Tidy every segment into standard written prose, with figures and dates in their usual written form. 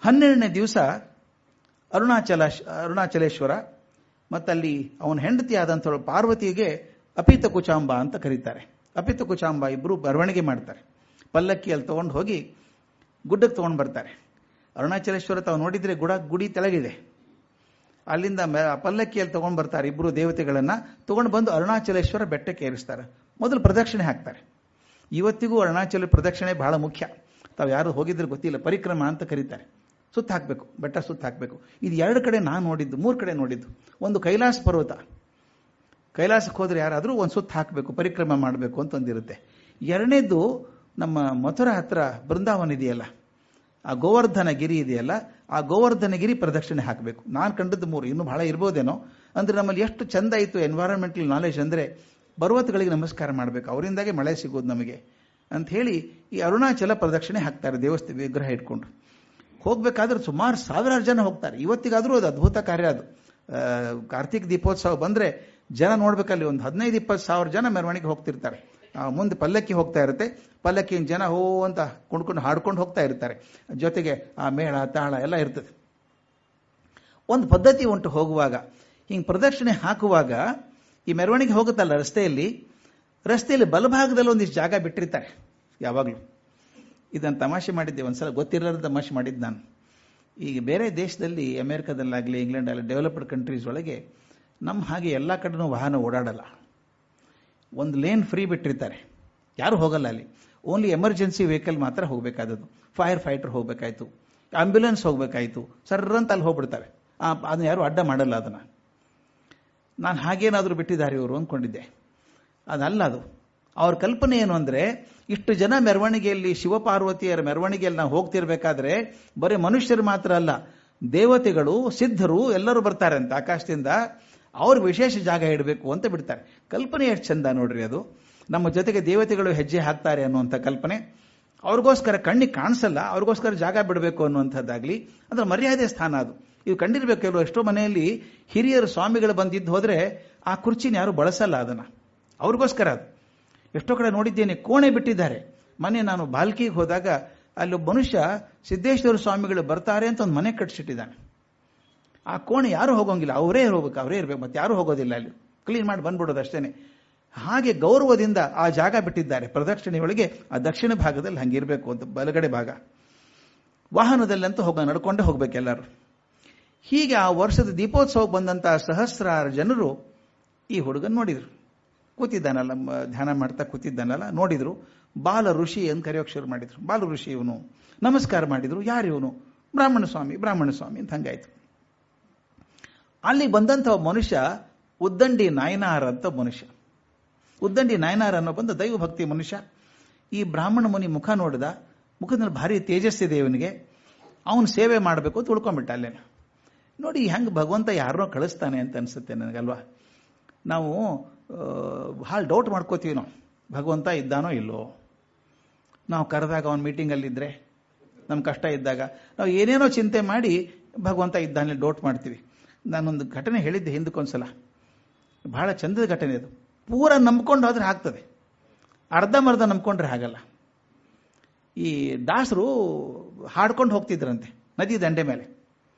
12ನೇ ದಿವಸ ಅರುಣಾಚಲೇಶ್ವರ ಮತ್ತಲ್ಲಿ ಅವನ ಹೆಂಡತಿ ಆದಂಥವಳು ಪಾರ್ವತಿಗೆ ಅಪಿತ ಕುಚಾಂಬ ಅಂತ ಕರೀತಾರೆ. ಅಪಿತ ಕುಚಾಂಬ ಇಬ್ಬರು ಬರವಣಿಗೆ ಮಾಡ್ತಾರೆ. ಪಲ್ಲಕ್ಕಿಯಲ್ಲಿ ತಗೊಂಡು ಹೋಗಿ ಗುಡ್ಡಕ್ಕೆ ತಗೊಂಡು ಬರ್ತಾರೆ. ಅರುಣಾಚಲೇಶ್ವರ ತಾವು ನೋಡಿದ್ರೆ ಗುಡಿ ತೆಳಗಿದೆ. ಅಲ್ಲಿಂದ ಪಲ್ಲಕ್ಕಿಯಲ್ಲಿ ತಗೊಂಡು ಬರ್ತಾರೆ. ಇಬ್ಬರು ದೇವತೆಗಳನ್ನ ತಗೊಂಡು ಬಂದು ಅರುಣಾಚಲೇಶ್ವರ ಬೆಟ್ಟಕ್ಕೆ ಏರಿಸ್ತಾರೆ. ಮೊದಲು ಪ್ರದಕ್ಷಿಣೆ ಹಾಕ್ತಾರೆ. ಇವತ್ತಿಗೂ ಅರುಣಾಚಲ ಪ್ರದಕ್ಷಿಣೆ ಬಹಳ ಮುಖ್ಯ. ತಾವು ಯಾರು ಹೋಗಿದ್ರೆ ಗೊತ್ತಿಲ್ಲ, ಪರಿಕ್ರಮ ಅಂತ ಕರೀತಾರೆ. ಸುತ್ತ ಹಾಕಬೇಕು, ಬೆಟ್ಟ ಸುತ್ತ ಹಾಕಬೇಕು. ಇದು 2 ಕಡೆ ನಾನು ನೋಡಿದ್ದು, 3 ಕಡೆ ನೋಡಿದ್ದು. ಒಂದು ಕೈಲಾಸ ಪರ್ವತ, ಕೈಲಾಸಕ್ಕೆ ಹೋದ್ರೆ ಯಾರಾದರೂ ಒಂದು ಸುತ್ತ ಹಾಕಬೇಕು, ಪರಿಕ್ರಮ ಮಾಡಬೇಕು ಅಂತ ಒಂದಿರುತ್ತೆ. 2ನೇದು ನಮ್ಮ ಮಥುರಾ ಹತ್ರ ಬೃಂದಾವನ ಇದೆಯಲ್ಲ, ಆ ಗೋವರ್ಧನ ಗಿರಿ ಇದೆಯಲ್ಲ, ಆ ಗೋವರ್ಧನ ಗಿರಿ ಪ್ರದಕ್ಷಿಣೆ ಹಾಕಬೇಕು. ನಾನು ಕಂಡದ್ದು 3, ಇನ್ನೂ ಬಹಳ ಇರ್ಬೋದೇನೋ. ಅಂದ್ರೆ ನಮ್ಮಲ್ಲಿ ಎಷ್ಟು ಚಂದ ಇತ್ತು ಎನ್ವೈರನ್ಮೆಂಟಲ್ ನಾಲೆಜ್ ಅಂದರೆ ಪರ್ವತಗಳಿಗೆ ನಮಸ್ಕಾರ ಮಾಡಬೇಕು, ಅವರಿಂದಾಗೆ ಮಳೆ ಸಿಗೋದು ನಮಗೆ ಅಂತ ಹೇಳಿ ಈ ಅರುಣಾಚಲ ಪ್ರದಕ್ಷಿಣೆ ಹಾಕ್ತಾರೆ ದೇವಸ್ಥಾನ ವಿಗ್ರಹ ಇಟ್ಕೊಂಡು. ಹೋಗ್ಬೇಕಾದ್ರೆ ಸುಮಾರು 1000 ಜನ ಹೋಗ್ತಾರೆ. ಇವತ್ತಿಗಾದರೂ ಅದು ಅದ್ಭುತ ಕಾರ್ಯ. ಅದು ಕಾರ್ತಿಕ್ ದೀಪೋತ್ಸವ ಬಂದರೆ ಜನ ನೋಡ್ಬೇಕಲ್ಲಿ ಒಂದು 15-20 ಸಾವಿರ ಜನ ಮೆರವಣಿಗೆ ಹೋಗ್ತಿರ್ತಾರೆ. ಮುಂದೆ ಪಲ್ಲಕ್ಕಿ ಹೋಗ್ತಾ ಇರುತ್ತೆ. ಪಲ್ಲಕ್ಕಿನ ಜನ ಹೋ ಅಂತ ಕುಣ್ಕೊಂಡು ಹಾಡ್ಕೊಂಡು ಹೋಗ್ತಾ ಇರ್ತಾರೆ. ಜೊತೆಗೆ ಆ ಮೇಳ ತಾಳ ಎಲ್ಲ ಇರ್ತದೆ. ಒಂದು ಪದ್ಧತಿ ಉಂಟು ಹೋಗುವಾಗ, ಹಿಂಗೆ ಪ್ರದಕ್ಷಿಣೆ ಹಾಕುವಾಗ ಈ ಮೆರವಣಿಗೆ ಹೋಗುತ್ತಲ್ಲ ರಸ್ತೆಯಲ್ಲಿ ಬಲಭಾಗದಲ್ಲಿ ಒಂದಿಷ್ಟು ಜಾಗ ಬಿಟ್ಟಿರ್ತಾರೆ ಯಾವಾಗಲೂ. ಇದನ್ನು ತಮಾಷೆ ಮಾಡಿದ್ದೆ ಒಂದ್ಸಲ, ಗೊತ್ತಿರಲಾರ್ದ ತಮಾಷೆ ಮಾಡಿದ್ದು ನಾನು. ಈಗ ಬೇರೆ ದೇಶದಲ್ಲಿ, ಅಮೆರಿಕದಲ್ಲಾಗಲಿ ಇಂಗ್ಲೆಂಡಲ್ಲಿ ಡೆವಲಪ್ಡ್ ಕಂಟ್ರೀಸ್ ಒಳಗೆ ನಮ್ಮ ಹಾಗೆ ಎಲ್ಲ ಕಡೆನೂ ವಾಹನ ಓಡಾಡಲ್ಲ. ಒಂದು ಲೇನ್ ಫ್ರೀ ಬಿಟ್ಟಿರ್ತಾರೆ, ಯಾರು ಹೋಗಲ್ಲ ಅಲ್ಲಿ. ಓನ್ಲಿ ಎಮರ್ಜೆನ್ಸಿ ವೆಹಿಕಲ್ ಮಾತ್ರ ಹೋಗಬೇಕಾದದ್ದು. ಫೈರ್ ಫೈಟರ್ ಹೋಗಬೇಕಾಯ್ತು, ಆಂಬ್ಯುಲೆನ್ಸ್ ಹೋಗಬೇಕಾಯ್ತು, ಸರ್ರಂತ ಅಲ್ಲಿ ಹೋಗ್ಬಿಡ್ತಾರೆ. ಅದನ್ನ ಯಾರು ಅಡ್ಡ ಮಾಡಲ್ಲ. ಅದನ್ನು ನಾನು ಹಾಗೇನಾದರೂ ಬಿಟ್ಟಿದ್ದಾರೆ ಇವರು ಅಂದ್ಕೊಂಡಿದ್ದೆ. ಅದಲ್ಲ. ಅದು ಅವ್ರ ಕಲ್ಪನೆ ಏನು ಅಂದರೆ, ಇಷ್ಟು ಜನ ಮೆರವಣಿಗೆಯಲ್ಲಿ, ಶಿವಪಾರ್ವತಿಯರ ಮೆರವಣಿಗೆಯಲ್ಲಿ ನಾವು ಹೋಗ್ತಿರ್ಬೇಕಾದ್ರೆ ಬರೀ ಮನುಷ್ಯರು ಮಾತ್ರ ಅಲ್ಲ, ದೇವತೆಗಳು, ಸಿದ್ಧರು ಎಲ್ಲರೂ ಬರ್ತಾರೆ ಅಂತ ಆಕಾಶದಿಂದ. ಅವ್ರಿಗೆ ವಿಶೇಷ ಜಾಗ ಇಡಬೇಕು ಅಂತ ಬಿಡ್ತಾರೆ. ಕಲ್ಪನೆ ಎಷ್ಟು ಚಂದ ನೋಡ್ರಿ ಅದು. ನಮ್ಮ ಜೊತೆಗೆ ದೇವತೆಗಳು ಹೆಜ್ಜೆ ಹಾಕ್ತಾರೆ ಅನ್ನುವಂಥ ಕಲ್ಪನೆ. ಅವ್ರಿಗೋಸ್ಕರ ಕಣ್ಣಿಗೆ ಕಾಣಿಸಲ್ಲ, ಅವ್ರಿಗೋಸ್ಕರ ಜಾಗ ಬಿಡಬೇಕು ಅನ್ನುವಂಥದ್ದಾಗಲಿ, ಅಂದ್ರೆ ಮರ್ಯಾದೆ ಸ್ಥಾನ ಅದು. ಇವು ಕಂಡಿರ್ಬೇಕು. ಕೆಲವು ಎಷ್ಟೋ ಮನೆಯಲ್ಲಿ ಹಿರಿಯರು ಸ್ವಾಮಿಗಳು ಬಂದಿದ್ದು ಹೋದರೆ ಆ ಕುರ್ಚಿನ ಯಾರು ಬಳಸಲ್ಲ, ಅದನ್ನು ಅವ್ರಿಗೋಸ್ಕರ. ಅದು ಎಷ್ಟೋ ಕಡೆ ನೋಡಿದ್ದೇನೆ, ಕೋಣೆ ಬಿಟ್ಟಿದ್ದಾರೆ. ಮೊನ್ನೆ ನಾನು ಬಾಲ್ಕಿಗೆ ಹೋದಾಗ ಅಲ್ಲೊಬ್ಬ ಮನುಷ್ಯ ಸಿದ್ದೇಶ್ವರ ಸ್ವಾಮಿಗಳು ಬರ್ತಾರೆ ಅಂತ ಒಂದು ಮನೆ ಕಟ್ಟಿಸಿಟ್ಟಿದ್ದಾನೆ. ಆ ಕೋಣೆ ಯಾರು ಹೋಗೋಂಗಿಲ್ಲ, ಅವರೇ ಹೋಗ್ಬೇಕು, ಅವರೇ ಇರಬೇಕು, ಮತ್ತೆ ಯಾರು ಹೋಗೋದಿಲ್ಲ. ಅಲ್ಲಿ ಕ್ಲೀನ್ ಮಾಡಿ ಬಂದ್ಬಿಡೋದು ಅಷ್ಟೇನೆ. ಹಾಗೆ ಗೌರವದಿಂದ ಆ ಜಾಗ ಬಿಟ್ಟಿದ್ದಾರೆ ಪ್ರದಕ್ಷಿಣೆಯೊಳಗೆ. ಆ ದಕ್ಷಿಣ ಭಾಗದಲ್ಲಿ ಹಂಗಿರಬೇಕು ಅಂತ, ಬಲಗಡೆ ಭಾಗ. ವಾಹನದಲ್ಲಂತೂ ನಡ್ಕೊಂಡೇ ಹೋಗ್ಬೇಕು ಎಲ್ಲರೂ. ಹೀಗೆ ಆ ವರ್ಷದ ದೀಪೋತ್ಸವಕ್ಕೆ ಬಂದಂತಹ ಸಹಸ್ರಾರು ಜನರು ಈ ಹುಡುಗನ್ ನೋಡಿದ್ರು. ಕೂತಿದ್ದಾನಲ್ಲ, ಧ್ಯಾನ ಮಾಡ್ತಾ ಕೂತಿದ್ದಾನಲ್ಲ, ನೋಡಿದ್ರು. ಬಾಲ ಋಷಿ ಅಂತ ಕರೆಯೋಕೆ ಶುರು ಮಾಡಿದ್ರು. ಬಾಲ ಋಷಿ ಇವನು. ನಮಸ್ಕಾರ ಮಾಡಿದ್ರು. ಯಾರು ಇವನು? ಬ್ರಾಹ್ಮಣ ಸ್ವಾಮಿ ಅಂತ ಹಂಗಾಯ್ತು. ಅಲ್ಲಿ ಬಂದಂಥ ಮನುಷ್ಯ ಉದ್ದಂಡಿ ನಾಯನಾರ್ ಅಂತ ಮನುಷ್ಯ. ಉದ್ದಂಡಿ ನಾಯನಾರ್ ಅನ್ನೋ ಬಂದ ದೈವಭಕ್ತಿ ಮನುಷ್ಯ. ಈ ಬ್ರಾಹ್ಮಣ ಮುನಿ ಮುಖ ನೋಡಿದ. ಮುಖದಲ್ಲಿ ಭಾರಿ ತೇಜಸ್ಸಿದೆ ಇವನಿಗೆ. ಅವನು ಸೇವೆ ಮಾಡಬೇಕು ಅಂತ ಉಳ್ಕೊಂಡ್ಬಿಟ್ಟ ಅಲ್ಲೇ. ನೋಡಿ ಹೆಂಗೆ ಭಗವಂತ ಯಾರನ್ನೋ ಕಳಿಸ್ತಾನೆ ಅಂತ ಅನಿಸುತ್ತೆ ನನಗಲ್ವಾ. ನಾವು ಭಾಳ ಡೌಟ್ ಮಾಡ್ಕೋತೀವಿ ನಾವು, ಭಗವಂತ ಇದ್ದಾನೋ ಇಲ್ಲೋ. ನಾವು ಕರೆದಾಗ ಅವನ ಮೀಟಿಂಗಲ್ಲಿದ್ದರೆ, ನಮ್ಮ ಕಷ್ಟ ಇದ್ದಾಗ ನಾವು ಏನೇನೋ ಚಿಂತೆ ಮಾಡಿ ಭಗವಂತ ಇದ್ದಾನೆ ಡೌಟ್ ಮಾಡ್ತೀವಿ. ನಾನೊಂದು ಘಟನೆ ಹೇಳಿದ್ದೆ ಹಿಂದಕ್ಕೊಂದ್ಸಲ, ಬಹಳ ಚಂದದ ಘಟನೆ ಅದು. ಪೂರ ನಂಬ್ಕೊಂಡು ಹೋದ್ರೆ ಆಗ್ತದೆ, ಅರ್ಧಂಬರ್ಧ ನಂಬ್ಕೊಂಡ್ರೆ ಆಗಲ್ಲ. ಈ ದಾಸರು ಹಾಡ್ಕೊಂಡು ಹೋಗ್ತಿದ್ರಂತೆ ನದಿ ದಂಡೆ ಮೇಲೆ.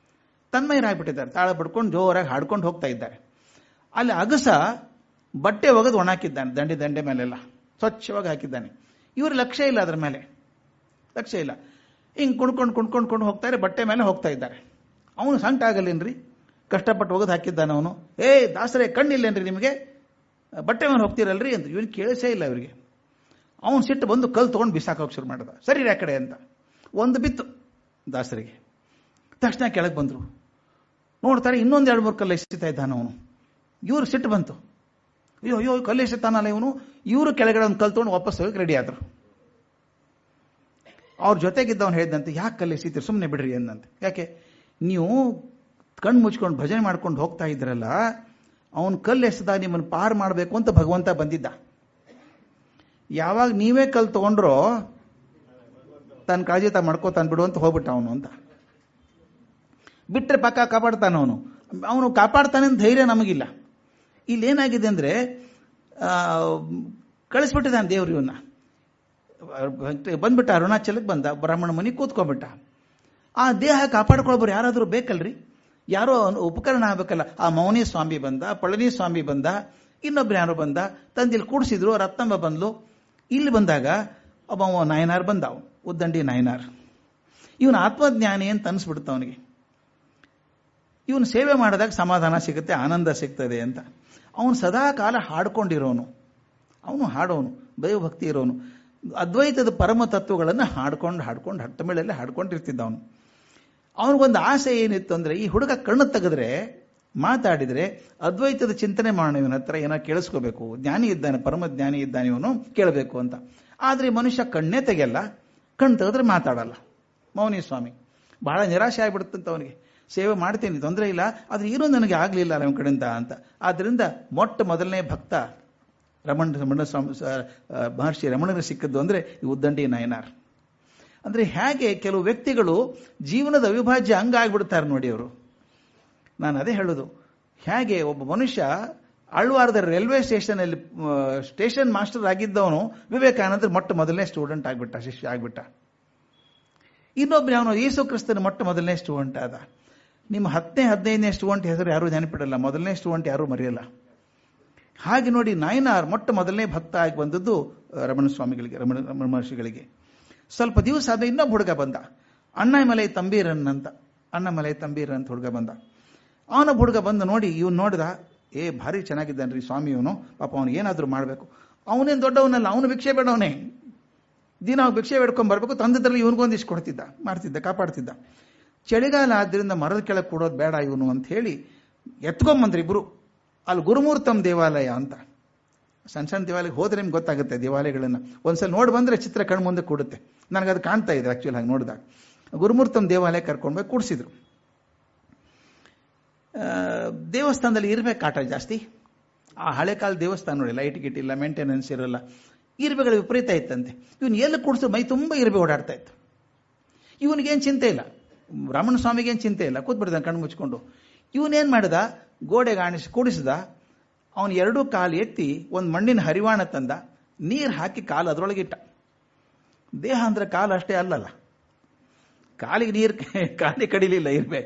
ತನ್ಮಯರಾಗ್ಬಿಟ್ಟಿದ್ದಾರೆ, ತಾಳ ಬಿಡ್ಕೊಂಡು ಜೋರಾಗಿ ಹಾಡ್ಕೊಂಡು ಹೋಗ್ತಾ ಇದ್ದಾರೆ. ಅಲ್ಲಿ ಅಗಸ ಬಟ್ಟೆ ಒಗೆದು ಒಣಾಕಿದ್ದಾನೆ ದಂಡೆ ಮೇಲೆಲ್ಲ ಸ್ವಚ್ಛವಾಗಿ ಹಾಕಿದ್ದಾನೆ. ಇವರು ಲಕ್ಷ್ಯ ಇಲ್ಲ, ಅದರ ಮೇಲೆ ಲಕ್ಷ್ಯ ಇಲ್ಲ. ಹಿಂಗೆ ಕುಣ್ಕೊಂಡು ಹೋಗ್ತಾರೆ, ಬಟ್ಟೆ ಮೇಲೆ ಹೋಗ್ತಾ ಇದ್ದಾರೆ. ಅವನು ಸಂಕಟ ಆಗಲ್ಲೇನ್ರಿ, ಕಷ್ಟಪಟ್ಟು ಒಗೆದು ಹಾಕಿದ್ದಾನೆ ಅವನು. ದಾಸರೇ ಕಣ್ಣಿಲ್ಲೇನ್ರಿ ನಿಮಗೆ, ಬಟ್ಟೆ ಮೇಲೆ ಹೋಗ್ತಿರಲ್ರಿ ಅಂತ. ಇವನು ಕೇಳಿಸೇ ಇಲ್ಲ ಇವರಿಗೆ. ಅವನು ಸಿಟ್ಟು ಬಂದು ಕಲ್ಲು ತೊಗೊಂಡು ಬಿಸಾಕೋಕೆ ಶುರು ಮಾಡಿದ. ಸರಿ ಆ ಕಡೆ ಅಂತ ಒಂದು ಬಿತ್ತು ದಾಸರಿಗೆ. ತಕ್ಷಣ ಕೆಳಗೆ ಬಂದರು. ನೋಡ್ತಾರೆ, ಇನ್ನೊಂದು 2-3 ಕಲ್ಲು ಎಸಿತಾ ಇದ್ದಾನೆ ಅವನು. ಇವರು ಸಿಟ್ಟು ಬಂತು. ಅಯ್ಯೋ ಕಲ್ಲು ಎಸಿತಾನಲ್ಲ ಇವನು. ಇವರು ಕೆಳಗಡೆ ಒಂದು ಕಲ್ಲು ತೊಗೊಂಡು ವಾಪಸ್ ಹೋಗಕ್ಕೆ ರೆಡಿ ಆದರು. ಅವ್ರ ಜೊತೆಗಿದ್ದವನು ಹೇಳಿದಂತೆ, ಯಾಕೆ ಕಲ್ಲು ಎಸಿತೀರಿ, ಸುಮ್ಮನೆ ಬಿಡ್ರಿ ಅಂದಂತೆ. ಯಾಕೆ, ನೀವು ಕಣ್ಣು ಮುಚ್ಕೊಂಡು ಭಜನೆ ಮಾಡ್ಕೊಂಡು ಹೋಗ್ತಾ ಇದ್ರಲ್ಲ, ಅವನು ಕಲ್ಲು ಎಸೆದ ನಿಮ್ಮನ್ನು ಪಾರು ಮಾಡಬೇಕು ಅಂತ ಭಗವಂತ ಬಂದಿದ್ದ. ಯಾವಾಗ ನೀವೇ ಕಲ್ಲು ತಗೊಂಡ್ರೋ ತನ್ನ ಕಾಳಜಿ ಮಾಡ್ಕೋತಾನೆ ಬಿಡು ಅಂತ ಹೋಗ್ಬಿಟ್ಟ ಅವನು ಅಂತ. ಬಿಟ್ಟರೆ ಪಕ್ಕ ಕಾಪಾಡ್ತಾನೆ ಅವನು ಕಾಪಾಡ್ತಾನೆ ಅಂತ ಧೈರ್ಯ ನಮಗಿಲ್ಲ. ಇಲ್ಲೇನಾಗಿದೆ ಅಂದರೆ, ಕಳಿಸ್ಬಿಟ್ಟಿದ್ದಾನೆ ದೇವ್ರು ಇವನ್ನ. ಬಂದ್ಬಿಟ್ಟ, ಅರುಣಾಚಲಕ್ಕೆ ಬಂದ, ಬ್ರಾಹ್ಮಣ ಮನೆ ಕೂತ್ಕೊಂಡ್ಬಿಟ್ಟ. ಆ ದೇಹ ಕಾಪಾಡ್ಕೊಳ್ಬೋರು ಯಾರಾದರೂ ಬೇಕಲ್ರಿ, ಯಾರೋ ಉಪಕರಣ ಆಗ್ಬೇಕಲ್ಲ. ಆ ಮೌನಿ ಸ್ವಾಮಿ ಬಂದ, ಪಳನಿ ಸ್ವಾಮಿ ಬಂದ, ಇನ್ನೊಬ್ರು ಯಾರೋ ಬಂದ, ತಂದಿಲ್ಲಿ ಕೂಡಿಸಿದ್ರು, ರತ್ನಮ್ಮ ಬಂದ್ಲು. ಇಲ್ಲಿ ಬಂದಾಗ ಒಬ್ಬ ನಾಯನಾರ್ ಬಂದ, ಉದ್ದಂಡಿ ನಾಯನಾರ್. ಇವನು ಆತ್ಮಜ್ಞಾನಿ ಅಂತ ಅನ್ಸ್ಬಿಡ್ತು ಅವನಿಗೆ. ಇವನು ಸೇವೆ ಮಾಡಿದಾಗ ಸಮಾಧಾನ ಸಿಗುತ್ತೆ, ಆನಂದ ಸಿಗ್ತದೆ ಅಂತ. ಅವನು ಸದಾ ಕಾಲ ಹಾಡ್ಕೊಂಡಿರೋನು, ಅವನು ಹಾಡೋನು, ದೈವಭಕ್ತಿ ಇರೋನು, ಅದ್ವೈತದ ಪರಮ ತತ್ವಗಳನ್ನು ಹಾಡ್ಕೊಂಡು ಹಟ್ಟ ಮೇಳೆಲ್ಲ ಹಾಡ್ಕೊಂಡಿರ್ತಿದ್ದ ಅವನು. ಅವನಿಗೊಂದು ಆಸೆ ಏನಿತ್ತು ಅಂದರೆ, ಈ ಹುಡುಗ ಕಣ್ಣು ತೆಗೆದ್ರೆ ಮಾತಾಡಿದರೆ ಅದ್ವೈತದ ಚಿಂತನೆ ಮಾಡೋಣ, ಇವನ ಹತ್ರ ಏನೋ ಕೇಳಿಸ್ಕೋಬೇಕು, ಜ್ಞಾನಿ ಇದ್ದಾನೆ, ಪರಮ ಜ್ಞಾನಿ ಇದ್ದಾನೆ, ಇವನು ಕೇಳಬೇಕು ಅಂತ. ಆದರೆ ಮನುಷ್ಯ ಕಣ್ಣೇ ತೆಗೆಯಲ್ಲ, ಕಣ್ಣು ತೆಗೆದ್ರೆ ಮಾತಾಡಲ್ಲ. ಮೌನಿ ಸ್ವಾಮಿ ಬಹಳ ನಿರಾಶೆ ಆಗಿಬಿಡುತ್ತಂತ ಅವನಿಗೆ. ಸೇವೆ ಮಾಡ್ತೀನಿ, ತೊಂದರೆ ಇಲ್ಲ, ಆದರೆ ಏನೂ ನನಗೆ ಆಗಲಿಲ್ಲ ನಮ್ಮ ಕಡೆಯಿಂದ ಅಂತ. ಆದ್ದರಿಂದ ಮೊಟ್ಟ ಮೊದಲನೇ ಭಕ್ತ ಮಹರ್ಷಿ ರಮಣನಿಗೆ ಸಿಕ್ಕದ್ದು ಅಂದರೆ ಈ ಉದ್ದಂಡಿ ನಾಯನಾರ್. ಅಂದರೆ ಹೇಗೆ ಕೆಲವು ವ್ಯಕ್ತಿಗಳು ಜೀವನದ ಅವಿಭಾಜ್ಯ ಅಂಗ ಆಗಿಬಿಡ್ತಾರೆ ನೋಡಿ ಅವರು. ನಾನು ಅದೇ ಹೇಳೋದು, ಹೇಗೆ ಒಬ್ಬ ಮನುಷ್ಯ ಆಳ್ವಾರದ ರೈಲ್ವೆ ಸ್ಟೇಷನಲ್ಲಿ ಸ್ಟೇಷನ್ ಮಾಸ್ಟರ್ ಆಗಿದ್ದವನು ವಿವೇಕಾನಂದ ಮೊಟ್ಟ ಮೊದಲನೇ ಸ್ಟೂಡೆಂಟ್ ಆಗಿಬಿಟ್ಟ, ಶಿಷ್ಯ ಆಗಿಬಿಟ್ಟ. ಇನ್ನೊಬ್ಬ ಅವನು ಯೇಸು ಕ್ರಿಸ್ತನ ಮೊಟ್ಟ ಮೊದಲನೇ ಸ್ಟೂಡೆಂಟ್ ಆದ. ನಿಮ್ಮ 10ನೇ 15ನೇ ಸ್ಟೂಡೆಂಟ್ ಹೆಸರು ಯಾರೂ ನೆನಪಿಡಲ್ಲ, ಮೊದಲನೇ ಸ್ಟೂಡೆಂಟ್ ಯಾರೂ ಮರೆಯಲ್ಲ. ಹಾಗೆ ನೋಡಿ, ನಾಯನಾರ್ ಮೊಟ್ಟ ಮೊದಲನೇ ಭಕ್ತ ಆಗಿ ಬಂದದ್ದು ರಮಣ ಸ್ವಾಮಿಗಳಿಗೆ, ರಮಣ ಮಹರ್ಷಿಗಳಿಗೆ. ಸ್ವಲ್ಪ ದಿವಸ ಆದ ಇನ್ನೊಬ್ಬ ಹುಡುಗ ಬಂದ, ಅಣ್ಣಾಮಲೈ ತಂಬೀರನ್ ಅಂತ, ಅಣ್ಣಾಮಲೈ ತಂಬೀರನ್ ಅಂತ ಹುಡುಗ ಬಂದ. ಅವನೊಬ್ಬ ಹುಡುಗ ಬಂದು ನೋಡಿ, ಇವನು ನೋಡಿದ, ಭಾರಿ ಚೆನ್ನಾಗಿದ್ದಾನ್ರಿ ಸ್ವಾಮಿ ಇವನು, ಪಾಪ ಅವನು ಏನಾದರೂ ಮಾಡಬೇಕು. ಅವನೇನು ದೊಡ್ಡವನಲ್ಲ, ಅವನು ಭಿಕ್ಷೆ ಬೇಡವನೇ, ದಿನ ಭಿಕ್ಷೆ ಬೇಡ್ಕೊಂಡ್ ಬರಬೇಕು, ತಂದದ್ರಲ್ಲಿ ಇವನಿಗೊಂದಿಷ್ಟು ಕೊಡ್ತಿದ್ದ, ಮಾಡ್ತಿದ್ದ, ಕಾಪಾಡ್ತಿದ್ದ. ಚಳಿಗಾಲ ಆದ್ದರಿಂದ ಮರದ ಕೆಳಗೆ ಕೊಡೋದು ಬೇಡ ಇವನು ಅಂತ ಹೇಳಿ ಎತ್ಕೊಂಬಂದ್ರಿ ಇಬ್ರು. ಅಲ್ಲಿ ಗುರುಮೂರ್ತಂ ದೇವಾಲಯ ಅಂತ, ಸಣ್ಣ ಸಣ್ಣ ದೇವಾಲಯಕ್ಕೆ ಹೋದ್ರೆ ನಿಮ್ಗೆ ಗೊತ್ತಾಗುತ್ತೆ ದೇವಾಲಯಗಳನ್ನು. ಒಂದ್ಸಲ ನೋಡಿ ಬಂದ್ರೆ ಚಿತ್ರ ಕಣ್ಣು ಮುಂದೆ ಕೂಡುತ್ತೆ. ನನಗದು ಕಾಣ್ತಾ ಇದೆ ಆಕ್ಚುಲಿ ಹಾಗೆ ನೋಡಿದಾಗ. ಗುರುಮೂರ್ತಂ ದೇವಾಲಯ ಕರ್ಕೊಂಡು ಹೋಗಿ ಕೂಡಿಸಿದ್ರು. ದೇವಸ್ಥಾನದಲ್ಲಿ ಇರ್ಬೇಕು ಕಾಟ ಜಾಸ್ತಿ. ಆ ಹಳೆ ಕಾಲ ದೇವಸ್ಥಾನ ನೋಡಿ, ಲೈಟ್ ಗಿಟ್ ಇಲ್ಲ, ಮೇಂಟೆನೆನ್ಸ್ ಇರಲ್ಲ, ಇರುವೆಗಳ ವಿಪರೀತ ಇತ್ತಂತೆ. ಇವನು ಎಲ್ಲಿ ಕೂಡಿಸೋ ಮೈ ತುಂಬ ಇರುವೆ ಓಡಾಡ್ತಾ ಇತ್ತು. ಇವನಿಗೇನು ಚಿಂತೆ ಇಲ್ಲ, ರಮಣ ಸ್ವಾಮಿಗೇನು ಚಿಂತೆ ಇಲ್ಲ, ಕೂತ್ಬಿಡ್ತಾನೆ ಕಣ್ಣು ಮುಚ್ಕೊಂಡು. ಇವನೇನು ಮಾಡಿದ, ಗೋಡೆಗೆ ಕೂಡಿಸಿದ. ಅವನು 2 ಕಾಲು ಎತ್ತಿ ಒಂದು ಮಣ್ಣಿನ ಹರಿವಾಣ ತಂದ, ನೀರು ಹಾಕಿ ಕಾಲು ಅದರೊಳಗಿಟ್ಟ. ದೇಹ ಅಂದ್ರೆ ಕಾಲು ಅಷ್ಟೇ ಅಲ್ಲಲ್ಲ, ಕಾಲಿಗೆ ನೀರು ಕಾಲಿಗೆ ಕಡಿಲಿಲ್ಲ ಇರ್ಬೆ,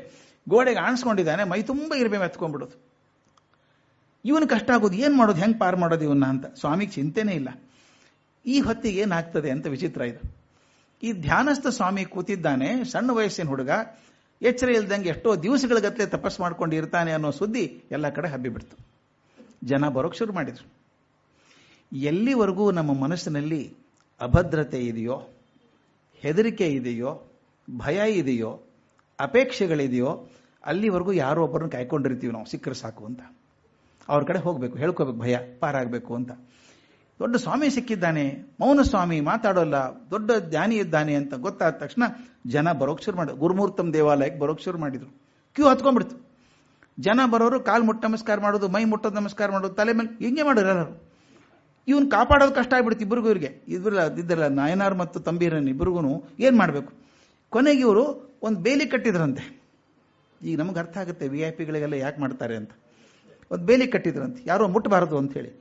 ಗೋಡೆಗೆ ಆಣಿಸ್ಕೊಂಡಿದ್ದಾನೆ, ಮೈ ತುಂಬ ಇರ್ಬೆ ಮೆತ್ಕೊಂಡ್ಬಿಡೋದು. ಇವನು ಕಷ್ಟ ಆಗೋದು, ಏನು ಮಾಡೋದು, ಹೆಂಗೆ ಪಾರು ಮಾಡೋದು ಇವನ್ನ ಅಂತ. ಸ್ವಾಮಿಗೆ ಚಿಂತೆನೇ ಇಲ್ಲ. ಈ ಹೊತ್ತಿಗೆ ಏನಾಗ್ತದೆ ಅಂತ ವಿಚಿತ್ರ ಇದು. ಈ ಧ್ಯಾನಸ್ಥ ಸ್ವಾಮಿ ಕೂತಿದ್ದಾನೆ, ಸಣ್ಣ ವಯಸ್ಸಿನ ಹುಡುಗ, ಎಚ್ಚರ ಇಲ್ದಂಗೆ ಎಷ್ಟೋ ದಿವಸಗಳ ಗತ್ತಲೆ ತಪಸ್ ಮಾಡ್ಕೊಂಡು ಇರ್ತಾನೆ ಅನ್ನೋ ಸುದ್ದಿ ಎಲ್ಲ ಕಡೆ ಹಬ್ಬಿಬಿಡ್ತು. ಜನ ಬರೋಕ್ಕೆ ಶುರು ಮಾಡಿದ್ರು. ಎಲ್ಲಿವರೆಗೂ ನಮ್ಮ ಮನಸ್ಸಿನಲ್ಲಿ ಅಭದ್ರತೆ ಇದೆಯೋ, ಹೆದರಿಕೆ ಇದೆಯೋ, ಭಯ ಇದೆಯೋ, ಅಪೇಕ್ಷೆಗಳಿದೆಯೋ, ಅಲ್ಲಿವರೆಗೂ ಯಾರೋ ಒಬ್ಬರನ್ನು ಕಾಯ್ಕೊಂಡಿರ್ತೀವಿ ನಾವು, ಸಿಕ್ಕರೆ ಸಾಕು ಅಂತ. ಅವ್ರ ಕಡೆ ಹೋಗಬೇಕು, ಹೇಳ್ಕೋಬೇಕು, ಭಯ ಪಾರಾಗಬೇಕು ಅಂತ. ದೊಡ್ಡ ಸ್ವಾಮಿ ಸಿಕ್ಕಿದ್ದಾನೆ, ಮೌನ ಸ್ವಾಮಿ, ಮಾತಾಡೋಲ್ಲ, ದೊಡ್ಡ ಜ್ಞಾನಿ ಇದ್ದಾನೆ ಅಂತ ಗೊತ್ತಾದ ತಕ್ಷಣ ಜನ ಬರೋಕ್ಕೆ ಶುರು ಮಾಡಿದ್ರು. ಗುರುಮೂರ್ತಂ ದೇವಾಲಯಕ್ಕೆ ಬರೋಕ್ಕೆ ಶುರು ಮಾಡಿದ್ರು. ಕ್ಯೂ ಹತ್ಕೊಂಡ್ಬಿಡ್ತು. ಜನ ಬರೋರು ಕಾಲು ಮುಟ್ಟ ನಮಸ್ಕಾರ ಮಾಡೋದು, ಮೈ ಮುಟ್ಟೋದು ನಮಸ್ಕಾರ ಮಾಡೋದು, ತಲೆ ಮೇಲೆ ಹಿಂಗೆ ಮಾಡೋರು ಎಲ್ಲರೂ. ಇವನು ಕಾಪಾಡೋದು ಕಷ್ಟ ಆಗ್ಬಿಡ್ತು ಇಬ್ಬರಿಗೂ. ಇವ್ರಿಗೆ ಇದ್ರಲ್ಲ ನಾಯನಾರ್ ಮತ್ತು ತಂಬೀರನ್ ಇಬ್ಬರಿಗೂ ಏನು ಮಾಡಬೇಕು. ಕೊನೆಗೆ ಇವರು ಒಂದು ಬೇಲಿ ಕಟ್ಟಿದ್ರಂತೆ. ಈಗ ನಮಗೆ ಅರ್ಥ ಆಗುತ್ತೆ VIP ಗಳಿಗೆಲ್ಲ ಯಾಕೆ ಮಾಡ್ತಾರೆ ಅಂತ. ಒಂದು ಬೇಲಿ ಕಟ್ಟಿದ್ರಂತೆ, ಯಾರೋ ಮುಟ್ಟಬಾರದು ಅಂತ ಹೇಳಿ.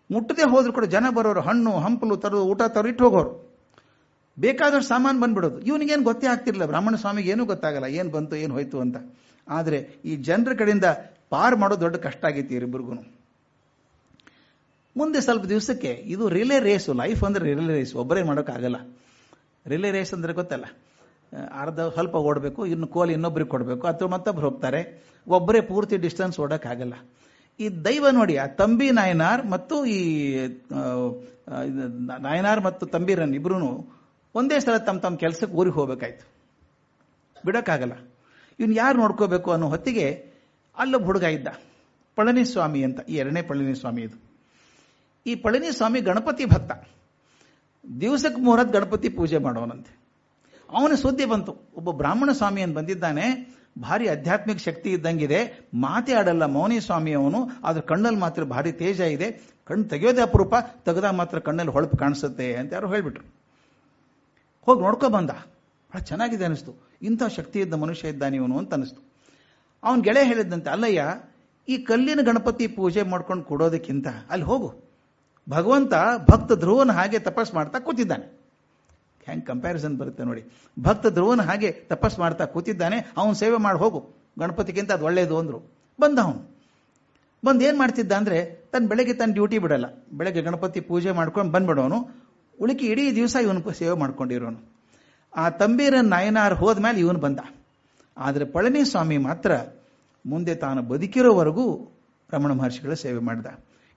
ಮುಟ್ಟದೆ ಹೋದ್ರು ಕೂಡ ಜನ ಬರೋರು ಹಣ್ಣು ಹಂಪಲು ತರೋದು, ಊಟ ತರೋ ಇಟ್ಟು ಹೋಗೋರು, ಬೇಕಾದಷ್ಟು ಸಾಮಾನು ಬಂದ್ಬಿಡೋದು. ಇವನಿಗೇನು ಗೊತ್ತೇ ಆಗ್ತಿರ್ಲಿಲ್ಲ, ಬ್ರಾಹ್ಮಣ ಸ್ವಾಮಿಗೆ ಏನೂ ಗೊತ್ತಾಗಲ್ಲ ಏನು ಬಂತು ಏನು ಹೋಯ್ತು ಅಂತ. ಆದರೆ ಈ ಜನರ ಕಡೆಯಿಂದ ಪಾರು ಮಾಡೋದು ದೊಡ್ಡ ಕಷ್ಟ ಆಗೈತಿ ಇಬ್ಬರಿಗೂ. ಮುಂದೆ ಸ್ವಲ್ಪ ದಿವಸಕ್ಕೆ ಇದು ರಿಲೇ ರೇಸು. ಲೈಫ್ ಅಂದರೆ ರಿಲೇ ರೇಸ್, ಒಬ್ಬರೇ ಮಾಡೋಕ್ಕಾಗಲ್ಲ. ರಿಲೇ ರೇಸ್ ಅಂದರೆ ಗೊತ್ತಲ್ಲ, ಸ್ವಲ್ಪ ಓಡಬೇಕು, ಇನ್ನು ಕೋಲ್ ಇನ್ನೊಬ್ರಿಗೆ ಕೊಡಬೇಕು, ಅಥವಾ ಮತ್ತೊಬ್ರು ಹೋಗ್ತಾರೆ, ಒಬ್ಬರೇ ಪೂರ್ತಿ ಡಿಸ್ಟೆನ್ಸ್ ಓಡೋಕ್ಕಾಗಲ್ಲ. ಈ ದೈವ ನೋಡಿ, ಆ ತಂಬಿ ನಾಯನಾರ್ ಮತ್ತು ಈ ನಾಯನಾರ್ ಮತ್ತು ತಂಬೀರನ್ ಇಬ್ರು ಒಂದೇ ಸಲ ತಮ್ಮ ಕೆಲಸಕ್ಕೆ ಊರಿಗೆ ಹೋಗ್ಬೇಕಾಯ್ತು, ಬಿಡೋಕ್ಕಾಗಲ್ಲ. ಇವನು ಯಾರು ನೋಡ್ಕೋಬೇಕು ಅನ್ನೋ ಹೊತ್ತಿಗೆ ಅಲ್ಲೊಬ್ಬ ಹುಡುಗ ಇದ್ದ, ಪಳನಿಸ್ವಾಮಿ ಅಂತ. ಈ 2ನೇ ಪಳನಿಸ್ವಾಮಿ ಇದು. ಈ ಪಳನಿಸ್ವಾಮಿ ಗಣಪತಿ ಭಕ್ತ, ದಿವಸಕ್ಕೆ 3 ಗಣಪತಿ ಪೂಜೆ ಮಾಡೋನಂತೆ. ಅವನ ಸುದ್ದಿ ಬಂತು, ಒಬ್ಬ ಬ್ರಾಹ್ಮಣ ಸ್ವಾಮಿ ಅಂತ ಬಂದಿದ್ದಾನೆ, ಭಾರಿ ಆಧ್ಯಾತ್ಮಿಕ ಶಕ್ತಿ ಇದ್ದಂಗಿದೆ, ಮಾತೇ ಆಡಲ್ಲ ಮೌನಿ ಸ್ವಾಮಿ ಅವನು, ಆದ್ರೆ ಕಣ್ಣಲ್ಲಿ ಮಾತ್ರ ಭಾರಿ ತೇಜ ಇದೆ, ಕಣ್ಣು ತೆಗೆಯೋದೇ ಅಪರೂಪ, ತೆಗೆದಾಗ ಮಾತ್ರ ಕಣ್ಣಲ್ಲಿ ಹೊಳಪು ಕಾಣಿಸುತ್ತೆ ಅಂತ ಯಾರು ಹೇಳ್ಬಿಟ್ರು. ಹೋಗಿ ನೋಡ್ಕೊ ಬಂದ, ಬಹಳ ಚೆನ್ನಾಗಿದೆ ಅನಿಸ್ತು, ಇಂಥ ಶಕ್ತಿ ಇದ್ದ ಮನುಷ್ಯ ಇದ್ದಾನೆ ಇವನು ಅಂತ ಅನಿಸ್ತು. ಅವನ ಗೆಳೆಯ ಹೇಳಿದ್ದಂತೆ, ಅಲ್ಲಯ್ಯ, ಈ ಕಲ್ಲಿನ ಗಣಪತಿ ಪೂಜೆ ಮಾಡ್ಕೊಂಡು ಕೊಡೋದಕ್ಕಿಂತ ಅಲ್ಲಿ ಹೋಗು, ಭಗವಂತ ಭಕ್ತ ಧ್ರುವನ ಹಾಗೆ ತಪಸ್ ಮಾಡ್ತಾ ಕೂತಿದ್ದಾನೆ, ಹೆಂಗೆ ಕಂಪ್ಯಾರಿಸನ್ ಬರುತ್ತೆ ನೋಡಿ. ಭಕ್ತ ಧ್ರುವನ ಹಾಗೆ ತಪಸ್ ಮಾಡ್ತಾ ಕೂತಿದ್ದಾನೆ, ಅವನು ಸೇವೆ ಮಾಡಿ ಹೋಗು, ಗಣಪತಿಗಿಂತ ಅದು ಒಳ್ಳೇದು ಅಂದ್ರು. ಬಂದ ಅವನು ಬಂದು ಏನು ಮಾಡ್ತಿದ್ದ ಅಂದರೆ ಬೆಳಗ್ಗೆ ತನ್ನ ಡ್ಯೂಟಿ ಬಿಡಲ್ಲ, ಬೆಳಗ್ಗೆ ಗಣಪತಿ ಪೂಜೆ ಮಾಡ್ಕೊಂಡು ಬಂದ್ಬಿಡೋನು, ಉಳಿಕೆ ಇಡೀ ದಿವಸ ಇವನು ಸೇವೆ ಮಾಡ್ಕೊಂಡಿರೋನು. ಆ ತಂಬೀರ ನಾಯನಾರ್ ಹೋದ್ಮೇಲೆ ಇವನು ಬಂದ. ಆದರೆ ಪಳನಿಸ್ವಾಮಿ ಮಾತ್ರ ಮುಂದೆ ತಾನು ಬದುಕಿರೋವರೆಗೂ ರಮಣ ಮಹರ್ಷಿಗಳ ಸೇವೆ ಮಾಡಿದ.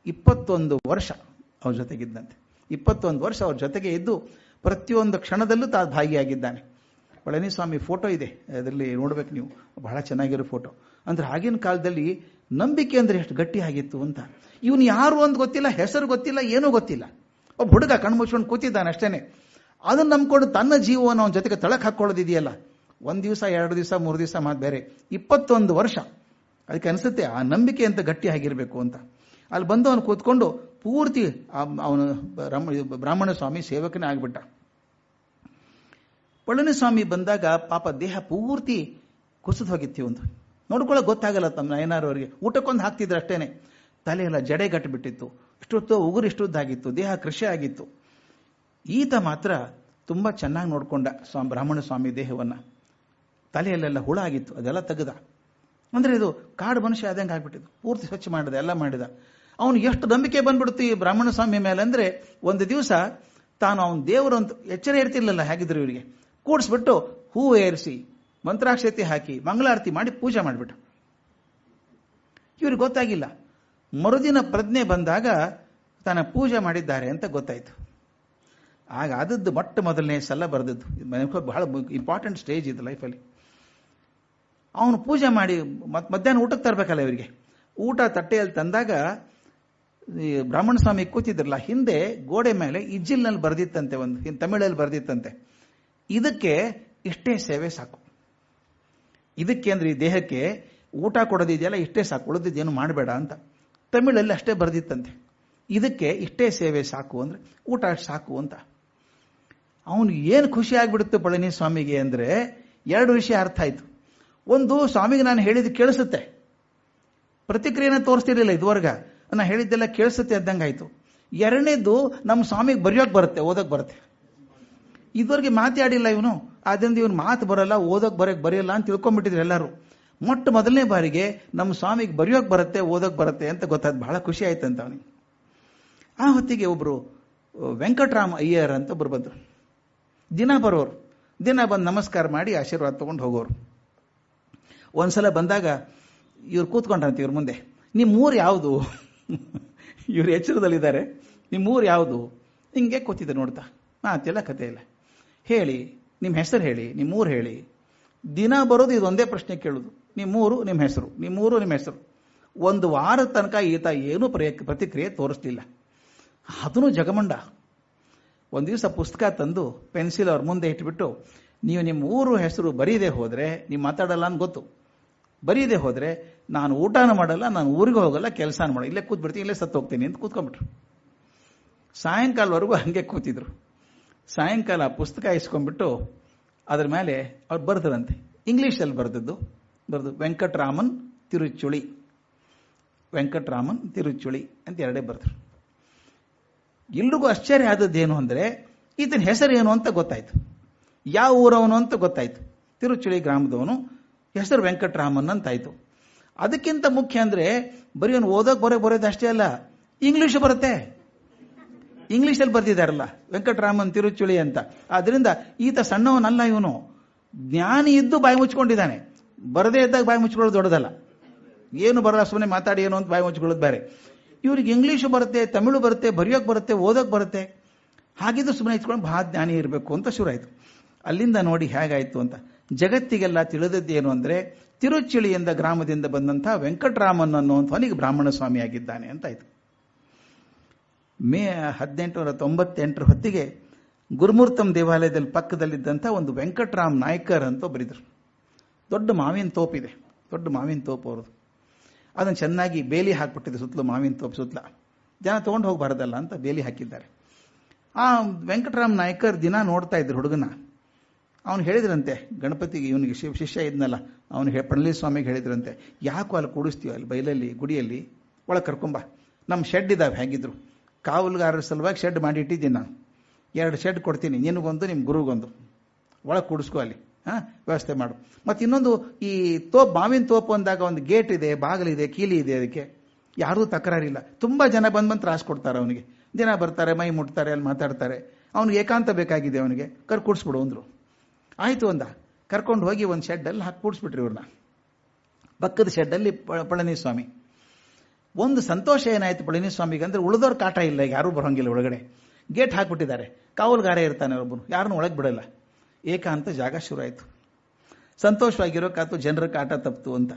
21 ವರ್ಷ ಅವ್ರ ಜೊತೆಗಿದ್ದಂತೆ. 21 ವರ್ಷ ಅವ್ರ ಜೊತೆಗೆ ಇದ್ದು ಪ್ರತಿಯೊಂದು ಕ್ಷಣದಲ್ಲೂ ತಾನು ಭಾಗಿಯಾಗಿದ್ದಾನೆ. ಪಳನಿಸ್ವಾಮಿ ಫೋಟೋ ಇದೆ, ಅದರಲ್ಲಿ ನೋಡ್ಬೇಕು ನೀವು, ಬಹಳ ಚೆನ್ನಾಗಿರೋ ಫೋಟೋ. ಅಂದ್ರೆ ಆಗಿನ ಕಾಲದಲ್ಲಿ ನಂಬಿಕೆ ಅಂದ್ರೆ ಎಷ್ಟು ಗಟ್ಟಿ ಆಗಿತ್ತು ಅಂತ. ಇವನು ಯಾರು ಅಂತ ಗೊತ್ತಿಲ್ಲ, ಹೆಸರು ಗೊತ್ತಿಲ್ಲ, ಏನೂ ಗೊತ್ತಿಲ್ಲ. ಒಬ್ಬ ಹುಡುಗ ಕಣ್ಮುಚ್ಕೊಂಡು ಕೂತಿದ್ದಾನೆ ಅಷ್ಟೇನೆ. ಅದನ್ನ ನಂಬ್ಕೊಂಡು ತನ್ನ ಜೀವವನ್ನು ಅವನ ಜೊತೆಗೆ ತಳಕ್ ಹಾಕೊಳ್ಳೋದಿದೆಯಲ್ಲ, 1 ದಿವಸ 2 ದಿವಸ 3 ದಿವಸ ಮಾತು ಬೇರೆ, 21 ವರ್ಷ. ಅದಕ್ಕೆ ಅನಿಸುತ್ತೆ ಆ ನಂಬಿಕೆ ಅಂತ ಗಟ್ಟಿ ಆಗಿರಬೇಕು ಅಂತ. ಅಲ್ಲಿ ಬಂದು ಅವನು ಕೂತ್ಕೊಂಡು ಪೂರ್ತಿ ಅವನು ಬ್ರಾಹ್ಮಣ ಸ್ವಾಮಿ ಸೇವಕನೇ ಆಗಿಬಿಟ್ಟ. ಪಳನಿಸ್ವಾಮಿ ಬಂದಾಗ ಪಾಪ ದೇಹ ಪೂರ್ತಿ ಕುಸಿದು ಹೋಗಿತ್ತು. ಒಂದು ನೋಡ್ಕೊಳ್ಳೋಕೆ ಗೊತ್ತಾಗಲ್ಲ ತಮ್ಮ ನಾಯನಾರವರಿಗೆ. ಊಟಕ್ಕೊಂದು ಹಾಕ್ತಿದ್ರು ಅಷ್ಟೇನೆ. ತಲೆ ಎಲ್ಲ ಜಡೆ ಗಟ್ಟಿಬಿಟ್ಟಿತ್ತು, ಇಷ್ಟೊತ್ತು ಉಗುರು ಇಷ್ಟೊದ್ದಾಗಿತ್ತು, ದೇಹ ಕೃಷಿ ಆಗಿತ್ತು. ಈತ ಮಾತ್ರ ತುಂಬ ಚೆನ್ನಾಗಿ ನೋಡ್ಕೊಂಡ ಬ್ರಾಹ್ಮಣ ಸ್ವಾಮಿ ದೇಹವನ್ನು. ತಲೆಯಲ್ಲೆಲ್ಲ ಹುಳ ಆಗಿತ್ತು, ಅದೆಲ್ಲ ತೆಗೆದ. ಅಂದರೆ ಇದು ಕಾಡು ಮನುಷ್ಯ ಆದಂಗೆ ಆಗ್ಬಿಟ್ಟಿದ್ದು, ಪೂರ್ತಿ ಸ್ವಚ್ಛ ಮಾಡಿದ, ಎಲ್ಲ ಮಾಡಿದ. ಅವನು ಎಷ್ಟು ನಂಬಿಕೆ ಬಂದ್ಬಿಡ್ತು ಈ ಬ್ರಾಹ್ಮಣ ಸ್ವಾಮಿ ಮೇಲೆ ಅಂದರೆ, ಒಂದು ದಿವಸ ತಾನು ಅವನ ದೇವರು ಅಂತ ಎಚ್ಚರ ಇರ್ತಿರ್ಲಿಲ್ಲ, ಹೇಗಿದ್ರು ಇವರಿಗೆ ಕೂಡಿಸ್ಬಿಟ್ಟು ಹೂ ಏರಿಸಿ ಮಂತ್ರಾಕ್ಷತೆ ಹಾಕಿ ಮಂಗಳಾರತಿ ಮಾಡಿ ಪೂಜೆ ಮಾಡಿಬಿಟ್ಟ. ಇವ್ರಿಗೆ ಗೊತ್ತಾಗಿಲ್ಲ. ಮರುದಿನ ಪ್ರಜ್ಞೆ ಬಂದಾಗ ತಾನು ಪೂಜೆ ಮಾಡಿದ್ದಾರೆ ಅಂತ ಗೊತ್ತಾಯ್ತು. ಆಗ ಆದದ್ದು ಮೊದಲನೇ ಸಲ ಬರೆದದ್ದು, ಬಹಳ ಇಂಪಾರ್ಟೆಂಟ್ ಸ್ಟೇಜ್ ಇದು ಲೈಫಲ್ಲಿ. ಅವನು ಪೂಜೆ ಮಾಡಿ ಮಧ್ಯಾಹ್ನ ಊಟಕ್ಕೆ ತರಬೇಕಲ್ಲ ಇವರಿಗೆ. ಊಟ ತಟ್ಟೆಯಲ್ಲಿ ತಂದಾಗ ಈ ಬ್ರಾಹ್ಮಣ ಸ್ವಾಮಿ ಕೂತಿದ್ರಲ್ಲ, ಹಿಂದೆ ಗೋಡೆ ಮೇಲೆ ಇಜ್ಜಿಲ್ನಲ್ಲಿ ಬರೆದಿತ್ತಂತೆ, ಒಂದು ತಮಿಳಲ್ಲಿ ಬರೆದಿತ್ತಂತೆ, ಇದಕ್ಕೆ ಇಷ್ಟೇ ಸೇವೆ ಸಾಕು. ಇದಕ್ಕೆ ಅಂದ್ರೆ ಈ ದೇಹಕ್ಕೆ ಊಟ ಕೊಡೋದಿದೆಯಲ್ಲ ಇಷ್ಟೇ ಸಾಕು, ಉಳಿದಿದ್ದೇನು ಮಾಡಬೇಡ ಅಂತ ತಮಿಳಲ್ಲಿ ಅಷ್ಟೇ ಬರೆದಿತ್ತಂತೆ. ಇದಕ್ಕೆ ಇಷ್ಟೇ ಸೇವೆ ಸಾಕು ಅಂದ್ರೆ ಊಟ ಸಾಕು ಅಂತ. ಅವನು ಏನು ಖುಷಿ ಆಗ್ಬಿಡುತ್ತೆ ಪಳನಿಸ್ವಾಮಿಗೆ ಅಂದ್ರೆ 2 ವಿಷಯ ಅರ್ಥ ಆಯ್ತು. ಒಂದು, ಸ್ವಾಮಿಗೆ ನಾನು ಹೇಳಿದ್ದು ಕೇಳಿಸುತ್ತೆ, ಪ್ರತಿಕ್ರಿಯೆನ ತೋರಿಸ್ತಿರ್ಲಿಲ್ಲ ಇದುವರೆಗ, ನಾನು ಹೇಳಿದ್ದೆಲ್ಲ ಕೇಳಿಸುತ್ತೆ ಅಂದಂಗಾಯ್ತು. 2ನೇದು, ನಮ್ಮ ಸ್ವಾಮಿಗೆ ಬರೆಯೋಕೆ ಬರುತ್ತೆ, ಓದೋಕೆ ಬರುತ್ತೆ. ಇದುವರೆಗೆ ಮಾತಾಡಿಲ್ಲ ಇವನು, ಆದ್ದರಿಂದ ಇವನು ಮಾತು ಬರಲ್ಲ, ಓದೋಕೆ ಬರೆಯಲ್ಲ ಅಂತ ತಿಳ್ಕೊಂಡ್ಬಿಟ್ಟಿದ್ರು ಎಲ್ಲರೂ. ಮೊದಲನೇ ಬಾರಿಗೆ ನಮ್ಮ ಸ್ವಾಮಿಗೆ ಬರೆಯೋಕೆ ಬರುತ್ತೆ, ಓದೋಕೆ ಬರುತ್ತೆ ಅಂತ ಗೊತ್ತಾಯ್ತು. ಬಹಳ ಖುಷಿ ಆಯ್ತಂತ ಅವನಿಗೆ. ಆ ಹೊತ್ತಿಗೆ ಒಬ್ರು ವೆಂಕಟರಾಮ ಅಯ್ಯರ್ ಅಂತ ಒಬ್ರು ಬಂದರು. ದಿನ ಬರೋರು, ದಿನ ಬಂದು ನಮಸ್ಕಾರ ಮಾಡಿ ಆಶೀರ್ವಾದ ತಗೊಂಡು ಹೋಗೋರು. ಒಂದ್ಸಲ ಬಂದಾಗ ಇವ್ರು ಕೂತ್ಕೊಂಡ್ರಂತೆ ಇವ್ರ ಮುಂದೆ, ನಿಮ್ಮೂರು ಯಾವುದು? ಇವ್ರು ಎಚ್ಚರದಲ್ಲಿದ್ದಾರೆ. ನಿಮ್ಮೂರು ಯಾವುದು? ಹಿಂಗೆ ಕೂತಿದ್ದೆ ನೋಡ್ತಾ, ಮಾತೆಲ್ಲ ಕತೆ ಇಲ್ಲ. ಹೇಳಿ, ನಿಮ್ಮ ಹೆಸರು ಹೇಳಿ, ನಿಮ್ಮೂರು ಹೇಳಿ. ದಿನ ಬರೋದು ಇದೊಂದೇ ಪ್ರಶ್ನೆ ಕೇಳೋದು, ನಿಮ್ಮೂರು, ನಿಮ್ಮ ಹೆಸರು, ನಿಮ್ಮೂರು, ನಿಮ್ಮ ಹೆಸರು. 1 ವಾರದ ತನಕ ಈತ ಏನೂ ಪ್ರತಿಕ್ರಿಯೆ ತೋರಿಸ್ಲಿಲ್ಲ. ಅದನ್ನು ಜಗಮಂಡ. ಒಂದು ದಿವಸ ಪುಸ್ತಕ ತಂದು ಪೆನ್ಸಿಲ್ ಅವ್ರ ಮುಂದೆ ಇಟ್ಬಿಟ್ಟು, ನೀವು ನಿಮ್ಮ ಊರು ಹೆಸರು ಬರೀದೆ ಹೋದರೆ ನೀವು ಮಾತಾಡಲ್ಲ ಅಂತ ಗೊತ್ತು, ಬರೀದೆ ಹೋದರೆ ನಾನು ಊಟನೂ ಮಾಡಲ್ಲ, ನಾನು ಊರಿಗೆ ಹೋಗಲ್ಲ, ಕೆಲಸನೂ ಮಾಡಲ್ಲ, ಇಲ್ಲೇ ಕೂತ್ಬಿಡ್ತೀನಿ, ಇಲ್ಲೇ ಸತ್ತು ಹೋಗ್ತೀನಿ ಅಂತ ಕೂತ್ಕೊಂಡ್ಬಿಟ್ರು. ಸಾಯಂಕಾಲವರೆಗೂ ಹಂಗೆ ಕೂತಿದ್ರು. ಸಾಯಂಕಾಲ ಪುಸ್ತಕ ಇಸ್ಕೊಂಡ್ಬಿಟ್ಟು ಅದ್ರ ಮೇಲೆ ಅವ್ರು ಬರ್ದ್ರಂತೆ, ಇಂಗ್ಲೀಷಲ್ಲಿ ಬರೆದು ವೆಂಕಟರಾಮನ್ ತಿರುಚುಳಿ, ವೆಂಕಟರಾಮನ್ ತಿರುಚುಳಿ ಅಂತ 2 ಬರೆದ್ರು. ಎಲ್ರಿಗೂ ಆಶ್ಚರ್ಯ ಆದದ್ದೇನು ಅಂದರೆ, ಈತನ ಹೆಸರು ಏನು ಅಂತ ಗೊತ್ತಾಯ್ತು, ಯಾವ ಊರವನು ಅಂತ ಗೊತ್ತಾಯ್ತು. ತಿರುಚುಳಿ ಗ್ರಾಮದವನು, ಹೆಸರು ವೆಂಕಟರಾಮನ್ ಅಂತಾಯ್ತು. ಅದಕ್ಕಿಂತ ಮುಖ್ಯ ಅಂದ್ರೆ ಬರೀ ಅವನು ಓದೋಕೆ ಬರೋದು ಅಷ್ಟೇ ಅಲ್ಲ, ಇಂಗ್ಲಿಷ್ ಬರುತ್ತೆ. ಇಂಗ್ಲಿಷಲ್ಲಿ ಬರ್ದಿದ್ದಾರಲ್ಲ ವೆಂಕಟರಾಮನ್ ತಿರುಚುಳಿ ಅಂತ. ಆದ್ರಿಂದ ಈತ ಸಣ್ಣವನಲ್ಲ, ಇವನು ಜ್ಞಾನಿ ಇದ್ದು ಬಾಯಿ ಮುಚ್ಕೊಂಡಿದ್ದಾನೆ. ಬರದೇ ಇದ್ದಾಗ ಬಾಯಿ ಮುಚ್ಕೊಳ್ಳೋದು ದೊಡ್ಡದಲ್ಲ, ಏನು ಬರಲ್ಲ ಸುಮ್ಮನೆ ಮಾತಾಡಿ ಏನು ಅಂತ ಬಾಯಿ ಮುಚ್ಕೊಳ್ಳೋದು ಬೇರೆ. ಇವ್ರಿಗೆ ಇಂಗ್ಲೀಷು ಬರುತ್ತೆ, ತಮಿಳು ಬರುತ್ತೆ, ಬರೆಯೋಕೆ ಬರುತ್ತೆ, ಓದೋಕೆ ಬರುತ್ತೆ. ಹಾಗಿದ್ದು ಸುಮ್ಮನೆ ಇಟ್ಕೊಂಡು ಬಹಳ ಜ್ಞಾನಿ ಇರಬೇಕು ಅಂತ ಶುರು ಆಯಿತು. ಅಲ್ಲಿಂದ ನೋಡಿ ಹೇಗಾಯ್ತು ಅಂತ. ಜಗತ್ತಿಗೆಲ್ಲ ತಿಳಿದದ್ದೇನು ಅಂದರೆ, ತಿರುಚುಳಿಯಿಂದ ಗ್ರಾಮದಿಂದ ಬಂದಂಥ ವೆಂಕಟರಾಮನ್ ಅನ್ನುವಂಥವನಿಗೆ ಬ್ರಾಹ್ಮಣ ಸ್ವಾಮಿ ಆಗಿದ್ದಾನೆ ಅಂತಾಯ್ತು. ಮೇ 1898 ಹೊತ್ತಿಗೆ ಗುರುಮೂರ್ತಂ ದೇವಾಲಯದಲ್ಲಿ ಪಕ್ಕದಲ್ಲಿದ್ದಂಥ ಒಂದು ವೆಂಕಟರಾಮ್ ನಾಯ್ಕರ್ ಅಂತ ಬರೆದರು. ದೊಡ್ಡ ಮಾವಿನ ತೋಪಿದೆ, ದೊಡ್ಡ ಮಾವಿನ ತೋಪು ಅವ್ರದ್ದು. ಅದನ್ನು ಚೆನ್ನಾಗಿ ಬೇಲಿ ಹಾಕ್ಬಿಟ್ಟಿದೆ ಸುತ್ತಲೂ, ಮಾವಿನ ತೋಪು ಸುತ್ತಲ. ಜನ ತೊಗೊಂಡು ಹೋಗಬಾರ್ದಲ್ಲ ಅಂತ ಬೇಲಿ ಹಾಕಿದ್ದಾರೆ. ಆ ವೆಂಕಟರಾಮ್ ನಾಯ್ಕರ್ ದಿನ ನೋಡ್ತಾ ಇದ್ರು ಹುಡುಗನ. ಅವನು ಹೇಳಿದ್ರಂತೆ ಗಣಪತಿಗೆ, ಇವನಿಗೆ ಶಿಷ್ಯ ಇದ್ನಲ್ಲ ಅವನು ಪಳನಿಸ್ವಾಮಿಗೆ ಹೇಳಿದ್ರಂತೆ, ಯಾಕೋ ಅಲ್ಲಿ ಕೂಡಿಸ್ತೀವಿ ಅಲ್ಲಿ ಬೈಲಲ್ಲಿ ಗುಡಿಯಲ್ಲಿ, ಒಳಗೆ ಕರ್ಕೊಂಬ, ನಮ್ಮ ಶೆಡ್ ಇದ್ದಾವೆ. ಹೇಗಿದ್ರು ಕಾವಲುಗಾರರ ಸಲುವಾಗಿ ಶೆಡ್ ಮಾಡಿ ಇಟ್ಟಿದ್ದೀನಿ ನಾನು, 2 ಶೆಡ್ ಕೊಡ್ತೀನಿ, ನಿನಗೊಂದು ನಿಮ್ಮ ಗುರುಗೊಂದು, ಒಳಗೆ ಕೂಡಿಸ್ಕೊ ಅಲ್ಲಿ, ವ್ಯವಸ್ಥೆ ಮಾಡು. ಮತ್ತು ಇನ್ನೊಂದು, ಈ ಮಾವಿನ ತೋಪು ಅಂದಾಗ ಒಂದು ಗೇಟ್ ಇದೆ, ಬಾಗಿಲಿದೆ, ಕೀಲಿ ಇದೆ, ಅದಕ್ಕೆ ಯಾರೂ ತಕರಾರಿಲ್ಲ. ತುಂಬ ಜನ ಬಂದು ತ್ರಾಸ ಕೊಡ್ತಾರೆ ಅವನಿಗೆ. ದಿನ ಬರ್ತಾರೆ, ಮೈ ಮುಟ್ತಾರೆ, ಅಲ್ಲಿ ಮಾತಾಡ್ತಾರೆ. ಅವ್ನಿಗೆ ಏಕಾಂತ ಬೇಕಾಗಿದೆ, ಅವನಿಗೆ ಕೂಡಿಸ್ಬಿಡು ಅಂದರು. ಆಯಿತು ಅಂದ. ಕರ್ಕೊಂಡು ಹೋಗಿ ಒಂದು ಶೆಡ್ಡಲ್ಲಿ ಹಾಕಿ ಕೂಡಿಸ್ಬಿಟ್ರಿ ಇವ್ರನ್ನ. ಪಕ್ಕದ ಶೆಡ್ಡಲ್ಲಿ ಪಳನಿಸ್ವಾಮಿ. ಒಂದು ಸಂತೋಷ ಏನಾಯಿತು ಪಳನಿಸ್ವಾಮಿಗೆ ಅಂದರೆ, ಉಳಿದವ್ರ ಕಾಟ ಇಲ್ಲ, ಈಗ ಯಾರೂ ಬರೋಂಗಿಲ್ಲ ಒಳಗಡೆ. ಗೇಟ್ ಹಾಕ್ಬಿಟ್ಟಿದ್ದಾರೆ, ಕಾವಲುಗಾರ ಇರ್ತಾನೆ ಒಬ್ಬನು, ಯಾರನ್ನೂ ಒಳಗೆ ಬಿಡಲ್ಲ. ಏಕಾಂತ ಜಾಗ ಶುರು ಆಯಿತು. ಸಂತೋಷವಾಗಿರೋಕ್ಕಾಯ್ತು, ಜನರ ಕಾಟ ತಪ್ಪಿತು ಅಂತ.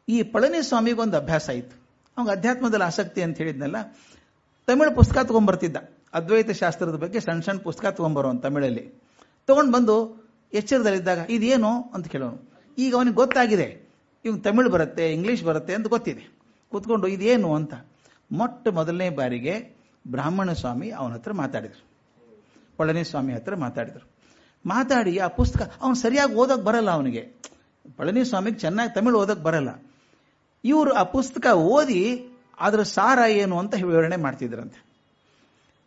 ಈ ಪಳನಿಸ್ವಾಮಿಗೆ ಒಂದು ಅಭ್ಯಾಸ ಆಯಿತು. ಅವ್ನಿಗೆ ಅಧ್ಯಾತ್ಮದಲ್ಲಿ ಆಸಕ್ತಿ ಅಂತ ಹೇಳಿದ್ನಲ್ಲ, ತಮಿಳು ಪುಸ್ತಕ ತೊಗೊಂಡ್ಬರ್ತಿದ್ದ. ಅದ್ವೈತ ಶಾಸ್ತ್ರದ ಬಗ್ಗೆ ಸಣ್ಣ ಸಣ್ಣ ಪುಸ್ತಕ ತೊಗೊಂಬರೋನು ತಮಿಳಲ್ಲಿ. ತೊಗೊಂಡು ಬಂದು ಎಚ್ಚರದಲ್ಲಿದ್ದಾಗ ಇದೇನು ಅಂತ ಕೇಳೋನು. ಈಗ ಅವನಿಗೆ ಗೊತ್ತಾಗಿದೆ, ಇವ್ನು ತಮಿಳು ಬರುತ್ತೆ, ಇಂಗ್ಲೀಷ್ ಬರುತ್ತೆ ಅಂತ ಗೊತ್ತಿದೆ. ಕೂತ್ಕೊಂಡು ಇದೇನು ಅಂತ ಮೊದಲನೇ ಬಾರಿಗೆ ಬ್ರಾಹ್ಮಣ ಸ್ವಾಮಿ ಅವನ ಹತ್ರ ಮಾತಾಡಿದರು, ಪಳನಿಸ್ವಾಮಿ ಹತ್ರ ಮಾತಾಡಿದರು. ಮಾತಾಡಿ ಆ ಪುಸ್ತಕ ಅವನು ಸರಿಯಾಗಿ ಓದೋಕೆ ಬರಲ್ಲ ಅವನಿಗೆ. ಪಳನಿಸ್ವಾಮಿಗೆ ಚೆನ್ನಾಗಿ ತಮಿಳು ಓದೋಕೆ ಬರಲ್ಲ. ಇವರು ಆ ಪುಸ್ತಕ ಓದಿ ಅದರ ಸಾರ ಏನು ಅಂತ ವಿವರಣೆ ಮಾಡ್ತಿದ್ರಂತೆ.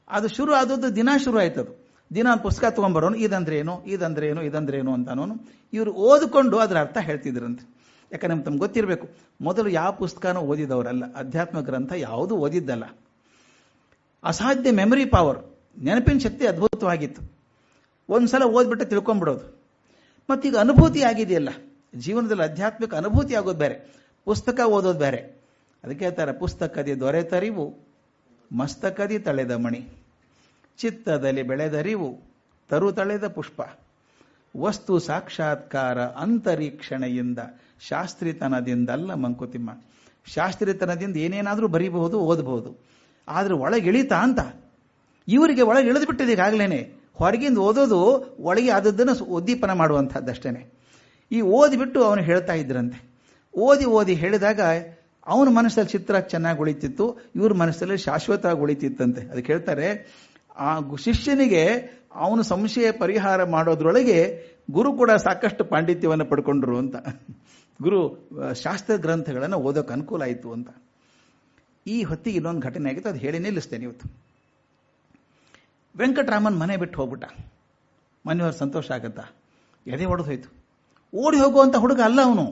ಅದು ಶುರು ಆದದ್ದು ದಿನ ಶುರು ಆಯ್ತದು. ದಿನ ಪುಸ್ತಕ ತೊಗೊಂಬರೋನು, ಇದಂದ್ರೇನು ಇದಂದ್ರೇನು ಇದಂದ್ರೇನು ಅಂತಾನೋನು. ಇವರು ಓದಿಕೊಂಡು ಅದರ ಅರ್ಥ ಹೇಳ್ತಿದ್ರಂತೆ. ಯಾಕಂದ್ರೆ ತಮ್ಗೆ ಗೊತ್ತಿರಬೇಕು, ಮೊದಲು ಯಾವ ಪುಸ್ತಕನೂ ಓದಿದವರಲ್ಲ, ಅಧ್ಯಾತ್ಮ ಗ್ರಂಥ ಯಾವುದೂ ಓದಿದ್ದಲ್ಲ. ಅಸಾಧ್ಯ ಮೆಮರಿ ಪವರ್, ನೆನಪಿನ ಶಕ್ತಿ ಅದ್ಭುತವಾಗಿತ್ತು. ಒಂದ್ಸಲ ಓದ್ಬಿಟ್ಟು ತಿಳ್ಕೊಂಡ್ಬಿಡೋದು. ಮತ್ತೀಗ ಅನುಭೂತಿ ಆಗಿದೆಯಲ್ಲ, ಜೀವನದಲ್ಲಿ ಆಧ್ಯಾತ್ಮಿಕ ಅನುಭೂತಿ ಆಗೋದು ಬೇರೆ, ಪುಸ್ತಕ ಓದೋದು ಬೇರೆ. ಅದಕ್ಕೆ ಹೇಳ್ತಾರೆ, ಪುಸ್ತಕದಿ ದೊರೆತರಿವು ಮಸ್ತಕದಿ ತಳೆದ ಮಣಿ, ಚಿತ್ತದಲ್ಲಿ ಬೆಳೆದರಿವು ತರು ತಳೆದ ಪುಷ್ಪ, ವಸ್ತು ಸಾಕ್ಷಾತ್ಕಾರ ಅಂತರೀಕ್ಷಣೆಯಿಂದ ಶಾಸ್ತ್ರಿತನದಿಂದಲ್ಲ ಮಂಕುತಿಮ್ಮ. ಶಾಸ್ತ್ರಿತನದಿಂದ ಏನೇನಾದರೂ ಬರೀಬಹುದು, ಓದಬಹುದು, ಆದರೆ ಒಳಗಿಳಿತಾ ಅಂತ ಇವರಿಗೆ ಒಳಗೆ ಇಳಿದು ಬಿಟ್ಟಿದೆ ಈಗಾಗಲೇ. ಹೊರಗಿಂದ ಓದೋದು ಒಳಗೆ ಆದದ್ದನ್ನು ಉದ್ದೀಪನ ಮಾಡುವಂಥದ್ದಷ್ಟೇ. ಈ ಓದಿಬಿಟ್ಟು ಅವನು ಹೇಳ್ತಾ ಇದ್ರಂತೆ. ಓದಿ ಹೇಳಿದಾಗ ಅವನ ಮನಸ್ಸಲ್ಲಿ ಚಿತ್ರ ಚೆನ್ನಾಗಿ ಉಳಿತಿತ್ತು, ಇವ್ರ ಮನಸ್ಸಲ್ಲಿ ಶಾಶ್ವತವಾಗಿ ಉಳಿತಿತ್ತಂತೆ. ಅದಕ್ಕೆ ಹೇಳ್ತಾರೆ, ಆ ಶಿಷ್ಯನಿಗೆ ಅವನು ಸಂಶಯ ಪರಿಹಾರ ಮಾಡೋದ್ರೊಳಗೆ ಗುರು ಕೂಡ ಸಾಕಷ್ಟು ಪಾಂಡಿತ್ಯವನ್ನು ಪಡ್ಕೊಂಡ್ರು ಅಂತ. ಗುರು ಶಾಸ್ತ್ರ ಗ್ರಂಥಗಳನ್ನು ಓದೋಕೆ ಅನುಕೂಲ ಆಯಿತು ಅಂತ. ಈ ಹೊತ್ತಿಗೆ ಇನ್ನೊಂದು ಘಟನೆ ಆಗಿತ್ತು, ಅದು ಹೇಳಿ ನಿಲ್ಲಿಸ್ತೇನೆ ಇವತ್ತು. ವೆಂಕಟರಾಮನ್ ಮನೆ ಬಿಟ್ಟು ಹೋಗ್ಬಿಟ್ಟ. ಮನೆಯವ್ರ ಸಂತೋಷ ಆಗತ್ತಾ? ಎದೆ ಹೊಡೆದು ಹೋಯ್ತು. ಓಡಿ ಹೋಗುವಂಥ ಹುಡುಗ ಅಲ್ಲ ಅವನು.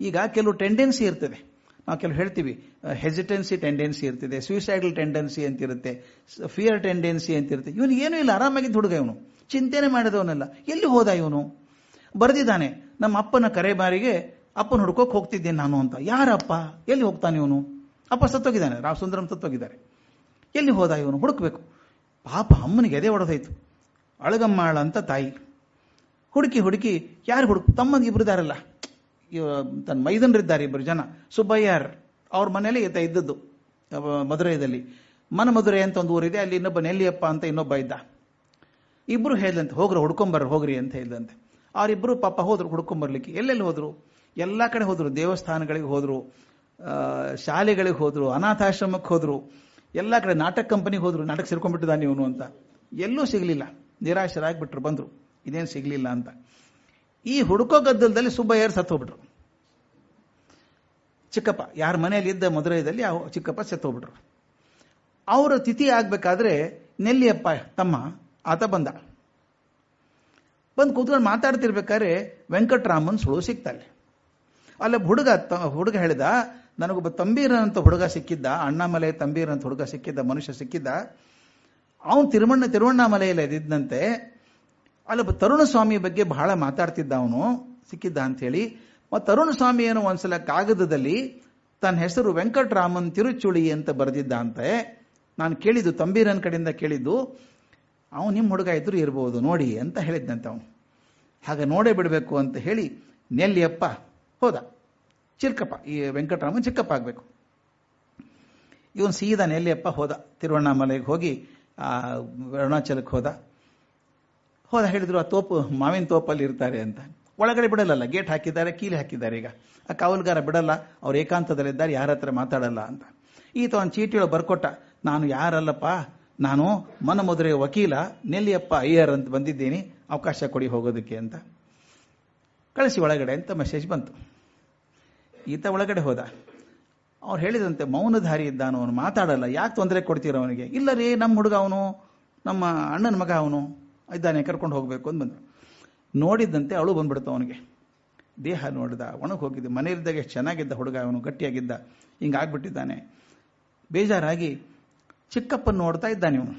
ಈಗ ಕೆಲವು ಟೆಂಡೆನ್ಸಿ ಇರ್ತದೆ, ನಾವು ಕೆಲವು ಹೇಳ್ತೀವಿ, ಹೆಸಿಟೆನ್ಸಿ ಟೆಂಡೆನ್ಸಿ ಇರ್ತಿದೆ, ಸೂಸೈಡಲ್ ಟೆಂಡೆನ್ಸಿ ಅಂತಿರುತ್ತೆ, ಫಿಯರ್ ಟೆಂಡೆನ್ಸಿ ಅಂತಿರುತ್ತೆ. ಇವನು ಏನೂ ಇಲ್ಲ, ಆರಾಮಾಗಿದ್ದ ಹುಡುಗ ಇವನು, ಚಿಂತೆನೆ ಮಾಡಿದವನಲ್ಲ. ಎಲ್ಲಿ ಹೋದ ಇವನು? ಬರೆದಿದ್ದಾನೆ, ನಮ್ಮ ಅಪ್ಪನ ಕರೆ ಬಾರಿಗೆ ಅಪ್ಪನ ಹುಡ್ಕೋಕೆ ಹೋಗ್ತಿದ್ದೇನೆ ನಾನು ಅಂತ. ಯಾರಪ್ಪ? ಎಲ್ಲಿ ಹೋಗ್ತಾನೆ ಇವನು? ಅಪ್ಪ ಸತ್ತೋಗಿದ್ದಾನೆ, ರಾವ್ ಸುಂದರಂ ಸತ್ತೋಗಿದ್ದಾರೆ. ಎಲ್ಲಿ ಹೋದ ಇವನು? ಹುಡುಕ್ಬೇಕು. ಪಾಪ ಅಮ್ಮನಿಗೆ ಎದೆ ಹೊಡೆದೋಯ್ತು. ಅಳಗಮ್ಮಾಳ ಅಂತ ತಾಯಿ ಹುಡುಕಿ ಯಾರು ತಮ್ಮಂಗೆ ಇಬ್ಬರಿದಾರಲ್ಲ, ತನ್ನ ಮೈದನರಿದ್ದಾರೆ ಇಬ್ಬರು ಜನ, ಸುಬ್ಬಯ್ಯರ್ ಅವ್ರ ಮನೇಲಿ ಇದ್ದದ್ದು ಮಧುರೈದಲ್ಲಿ. ಮಧುರೈ ಅಂತ ಒಂದು ಊರಿದೆ, ಅಲ್ಲಿ ಇನ್ನೊಬ್ಬ ನೆಲ್ಲಿಯಪ್ಪ ಅಂತ ಇನ್ನೊಬ್ಬ ಇದ್ದ. ಇಬ್ರು ಹೇಳಿದಂತೆ, ಹೋಗ್ರಿ ಅಂತ ಹೇಳಿದಂತೆ. ಅವರಿಬ್ಬರು ಪಾಪ ಹೋದ್ರು ಹುಡ್ಕೊಂಬರ್ಲಿಕ್ಕೆ. ಎಲ್ಲೆಲ್ಲಿ ಹೋದ್ರು? ಎಲ್ಲ ಕಡೆ ಹೋದ್ರು. ದೇವಸ್ಥಾನಗಳಿಗೆ ಹೋದ್ರು, ಶಾಲೆಗಳಿಗೆ ಹೋದ್ರು, ಅನಾಥಾಶ್ರಮಕ್ಕೆ ಹೋದ್ರು, ಎಲ್ಲ ಕಡೆ ನಾಟಕ ಕಂಪನಿಗೆ ಹೋದ್ರು. ನಾಟಕ ಸೇರ್ಕೊಂಡ್ಬಿಟ್ಟಿದ್ದಾನೆ ಇವನು ಅಂತ. ಎಲ್ಲೂ ಸಿಗಲಿಲ್ಲ. ನಿರಾಶರಾಗ್ಬಿಟ್ರು, ಬಂದ್ರು, ಇದೇನು ಸಿಗಲಿಲ್ಲ ಅಂತ. ಈ ಹುಡುಕೋ ಗದ್ದಲದಲ್ಲಿ ಸುಬ್ಬಯ್ಯರ್ ಸತ್ತೋಗ್ಬಿಟ್ರು. ಚಿಕ್ಕಪ್ಪ, ಯಾರ ಮನೆಯಲ್ಲಿ ಇದ್ದ ಮಧುರೈದಲ್ಲಿ ಆ ಚಿಕ್ಕಪ್ಪ ಸತ್ತೋಗ್ಬಿಟ್ರು. ಅವರ ತಿಥಿ ಆಗ್ಬೇಕಾದ್ರೆ ನೆಲ್ಲಿಯಪ್ಪ ತಮ್ಮ ಆತ ಬಂದು ಕೂತ್ಕೊಂಡು ಮಾತಾಡ್ತಿರ್ಬೇಕಾದ್ರೆ ವೆಂಕಟರಾಮನ್ ಸುಳು ಸಿಗ್ತಾಳೆ. ಅಲ್ಲ ಹುಡುಗ ಹೇಳಿದ, ನನಗೊಬ್ಬ ತಂಬೀರನಂತ ಹುಡುಗ ಸಿಕ್ಕಿದ್ದ, ಅಣ್ಣಾಮಲೈ ತಂಬೀರನಂತ ಹುಡುಗ ಸಿಕ್ಕಿದ್ದ, ಮನುಷ್ಯ ಸಿಕ್ಕಿದ್ದ. ಅವನು ತಿರುವಣ್ಣಾಮಲೆಯಲ್ಲಿ ಇದ್ದಂತೆ. ಅಲ್ಲೊಬ್ಬ ತರುಣ ಸ್ವಾಮಿ ಬಗ್ಗೆ ಬಹಳ ಮಾತಾಡ್ತಿದ್ದ, ಅವನು ಸಿಕ್ಕಿದ್ದ ಅಂತೇಳಿ. ಮತ್ತು ತರುಣ ಸ್ವಾಮಿಯನ್ನು ಒಂದ್ಸಲ ಕಾಗದದಲ್ಲಿ ತನ್ನ ಹೆಸರು ವೆಂಕಟರಾಮನ್ ತಿರುಚುಳಿ ಅಂತ ಬರೆದಿದ್ದ ಅಂತೆ. ನಾನು ಕೇಳಿದ್ದು, ತಂಬೀರನ ಕಡೆಯಿಂದ ಕೇಳಿದ್ದು, ಅವನು ನಿಮ್ಮ ಹುಡುಗ ಇದ್ರು ಇರ್ಬೋದು ನೋಡಿ ಅಂತ ಹೇಳಿದ್ದಂತೆ. ಅವನು ಹಾಗೆ ನೋಡೇ ಬಿಡಬೇಕು ಅಂತ ಹೇಳಿ ನೆಲ್ಲಿಯಪ್ಪ ಹೋದ. ಚಿಕ್ಕಪ್ಪ, ಈ ವೆಂಕಟರಾಮನ್ ಚಿಕ್ಕಪ್ಪ ಆಗಬೇಕು. ಇವನು ಸೀದಾ ನೆಲ್ಲಿಯಪ್ಪ ಹೋದ, ತಿರುವಣ್ಣಾಮಲೆಗೆ ಹೋಗಿ ಅರುಣಾಚಲಕ್ಕೆ ಹೋದ. ಹೇಳಿದ್ರು, ಆ ಮಾವಿನ ತೋಪಲ್ಲಿ ಇರ್ತಾರೆ ಅಂತ. ಒಳಗಡೆ ಬಿಡಲ್ಲ, ಗೇಟ್ ಹಾಕಿದ್ದಾರೆ, ಕೀಲಿ ಹಾಕಿದ್ದಾರೆ. ಈಗ ಆ ಕಾವಲುಗಾರ ಬಿಡಲ್ಲ, ಅವ್ರು ಏಕಾಂತದಲ್ಲಿದ್ದಾರೆ, ಯಾರ ಹತ್ರ ಮಾತಾಡಲ್ಲ ಅಂತ. ಈತ ಒಂದು ಚೀಟಿಯೊಳಗೆ ಬರ್ಕೊಟ್ಟ, ನಾನು ಯಾರಲ್ಲಪ್ಪ, ನಾನು ಮಧುರೈ ವಕೀಲ ನೆಲ್ಲಿಯಪ್ಪ ಅಯ್ಯರ್ ಅಂತ ಬಂದಿದ್ದೀನಿ, ಅವಕಾಶ ಕೊಡಿ ಹೋಗೋದಕ್ಕೆ ಅಂತ. ಕಳಿಸಿ ಒಳಗಡೆ ಅಂತ ಮೆಸೇಜ್ ಬಂತು. ಈತ ಒಳಗಡೆ ಹೋದ. ಅವ್ರು ಹೇಳಿದಂತೆ, ಮೌನಧಾರಿ ಇದ್ದಾನು ಅವನು, ಮಾತಾಡಲ್ಲ, ಯಾಕೆ ತೊಂದರೆ ಕೊಡ್ತೀರ ಅವನಿಗೆ? ಇಲ್ಲ ರೀ, ನಮ್ಮ ಹುಡುಗ ಅವನು ನಮ್ಮ ಅಣ್ಣನ ಮಗ ಅವನು ಇದ್ದಾನೆ, ಕರ್ಕೊಂಡು ಹೋಗಬೇಕು ಅಂತ ಬಂದರು. ನೋಡಿದ್ದಂತೆ ಅಳು ಬಂದ್ಬಿಡ್ತು ಅವನಿಗೆ. ದೇಹ ನೋಡಿದ, ಒಣಗಿ ಹೋಗಿದ್ದೆ. ಮನೆಯಲ್ಲಿದ್ದಾಗ ಎಷ್ಟು ಚೆನ್ನಾಗಿದ್ದ ಹುಡುಗ ಅವನು, ಗಟ್ಟಿಯಾಗಿದ್ದ, ಹಿಂಗಾಗ್ಬಿಟ್ಟಿದ್ದಾನೆ. ಬೇಜಾರಾಗಿ ಚಿಕ್ಕಪ್ಪನ ನೋಡ್ತಾ ಇದ್ದಾನೆ ಇವನು.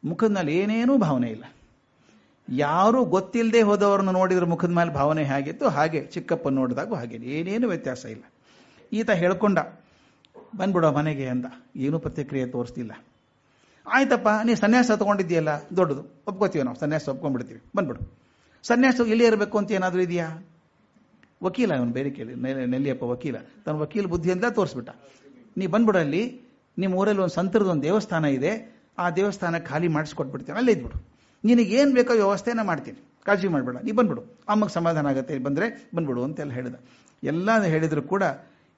ಮುಖದ ಮೇಲೆ ಏನೇನೂ ಭಾವನೆ ಇಲ್ಲ. ಯಾರೂ ಗೊತ್ತಿಲ್ಲದೆ ಹೋದವ್ರನ್ನ ನೋಡಿದ್ರೆ ಮುಖದ ಮೇಲೆ ಭಾವನೆ ಹೇಗಿತ್ತು ಹಾಗೆ ಚಿಕ್ಕಪ್ಪನ ನೋಡಿದಾಗೂ ಹಾಗೆ, ಏನೇನು ವ್ಯತ್ಯಾಸ ಇಲ್ಲ. ಈತ ಹೇಳ್ಕೊಂಡ, ಬಂದ್ಬಿಡೋ ಮನೆಗೆ ಅಂತ. ಏನೂ ಪ್ರತಿಕ್ರಿಯೆ ತೋರಿಸ್ತಿಲ್ಲ. ಆಯ್ತಪ್ಪ, ನೀ ಸನ್ಯಾಸ ತಗೊಂಡಿದ್ದೀಯಲ್ಲ, ದೊಡ್ಡದು, ಒಪ್ಕೋತೀವಿ ನಾವು, ಸನ್ಯಾಸ ಒಪ್ಕೊಂಡ್ಬಿಡ್ತೀವಿ, ಬಂದ್ಬಿಡು. ಸನ್ಯಾಸ ಇಲ್ಲೇ ಇರಬೇಕು ಅಂತ ಏನಾದರೂ ಇದೆಯಾ? ವಕೀಲ ಅವನು, ಬೇರೆ ಕೇಳಿ, ನೆಲ್ಲಿಯಪ್ಪ ವಕೀಲ, ತನ್ನ ವಕೀಲ ಬುದ್ಧಿ ಅಂತ ತೋರಿಸ್ಬಿಟ್ಟ. ನೀ ಬಂದ್ಬಿಡಲ್ಲಿ, ನಿಮ್ಮ ಊರಲ್ಲಿ ಒಂದು ಸಂತರದ ಒಂದು ದೇವಸ್ಥಾನ ಇದೆ, ಆ ದೇವಸ್ಥಾನ ಖಾಲಿ ಮಾಡಿಸ್ಕೊಟ್ಬಿಡ್ತೀನಿ, ಅಲ್ಲೇ ಇದ್ಬಿಡು. ನಿನಗೇನು ಬೇಕೋ ವ್ಯವಸ್ಥೆನ ಮಾಡ್ತೀನಿ, ಕಾಳಜಿ ಮಾಡಬೇಡ, ನೀ ಬಂದ್ಬಿಡು, ಅಮ್ಮಗೆ ಸಮಾಧಾನ ಆಗುತ್ತೆ, ಬಂದರೆ ಬಂದ್ಬಿಡು ಅಂತೆಲ್ಲ ಹೇಳಿದ. ಎಲ್ಲ ಹೇಳಿದ್ರು ಕೂಡ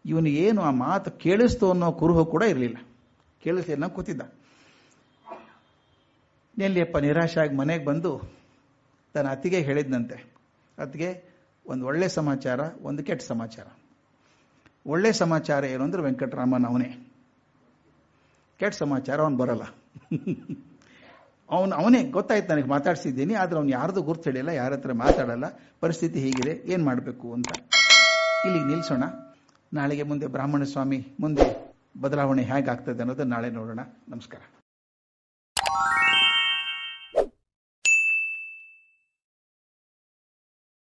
ಇವನು ಏನು ಆ ಮಾತು ಕೇಳಿಸ್ತು ಅನ್ನೋ ಕುರುಹು ಕೂಡ ಇರಲಿಲ್ಲ. ಕೇಳಿಸ್ಲಿಲ್ಲ, ಕೂತಿದ್ದ. ನೆಲ್ಲಿಯಪ್ಪ ನಿರಾಶಾಗಿ ಮನೆಗೆ ಬಂದು ತನ್ನ ಅತ್ತಿಗೆ ಹೇಳಿದ್ನಂತೆ, ಅತ್ತಿಗೆ ಒಂದು ಒಳ್ಳೆ ಸಮಾಚಾರ, ಒಂದು ಕೆಟ್ಟ ಸಮಾಚಾರ. ಒಳ್ಳೆ ಸಮಾಚಾರ ಏನು ಅಂದ್ರೆ ವೆಂಕಟರಾಮನ್ ಅವನೇ. ಕೆಟ್ಟ ಸಮಾಚಾರ ಅವನು ಬರಲ್ಲ. ಅವನೇ ಗೊತ್ತಾಯ್ತು, ನನಗೆ ಮಾತಾಡ್ಸಿದ್ದೀನಿ, ಆದ್ರೆ ಅವ್ನು ಯಾರ್ದು ಗುರ್ತು ಹೇಳಿಲ್ಲ, ಯಾರ ಹತ್ರ ಮಾತಾಡಲ್ಲ, ಪರಿಸ್ಥಿತಿ ಹೀಗಿದೆ, ಏನು ಮಾಡಬೇಕು ಅಂತ. ಇಲ್ಲಿಗೆ ನಿಲ್ಲಿಸೋಣ. ನಾಳೆಗೆ ಮುಂದೆ ಬ್ರಾಹ್ಮಣ ಸ್ವಾಮಿ ಮುಂದೆ ಬದಲಾವಣೆ ಹೇಗಾಗ್ತದೆ ಅನ್ನೋದು ನಾಳೆ ನೋಡೋಣ. ನಮಸ್ಕಾರ.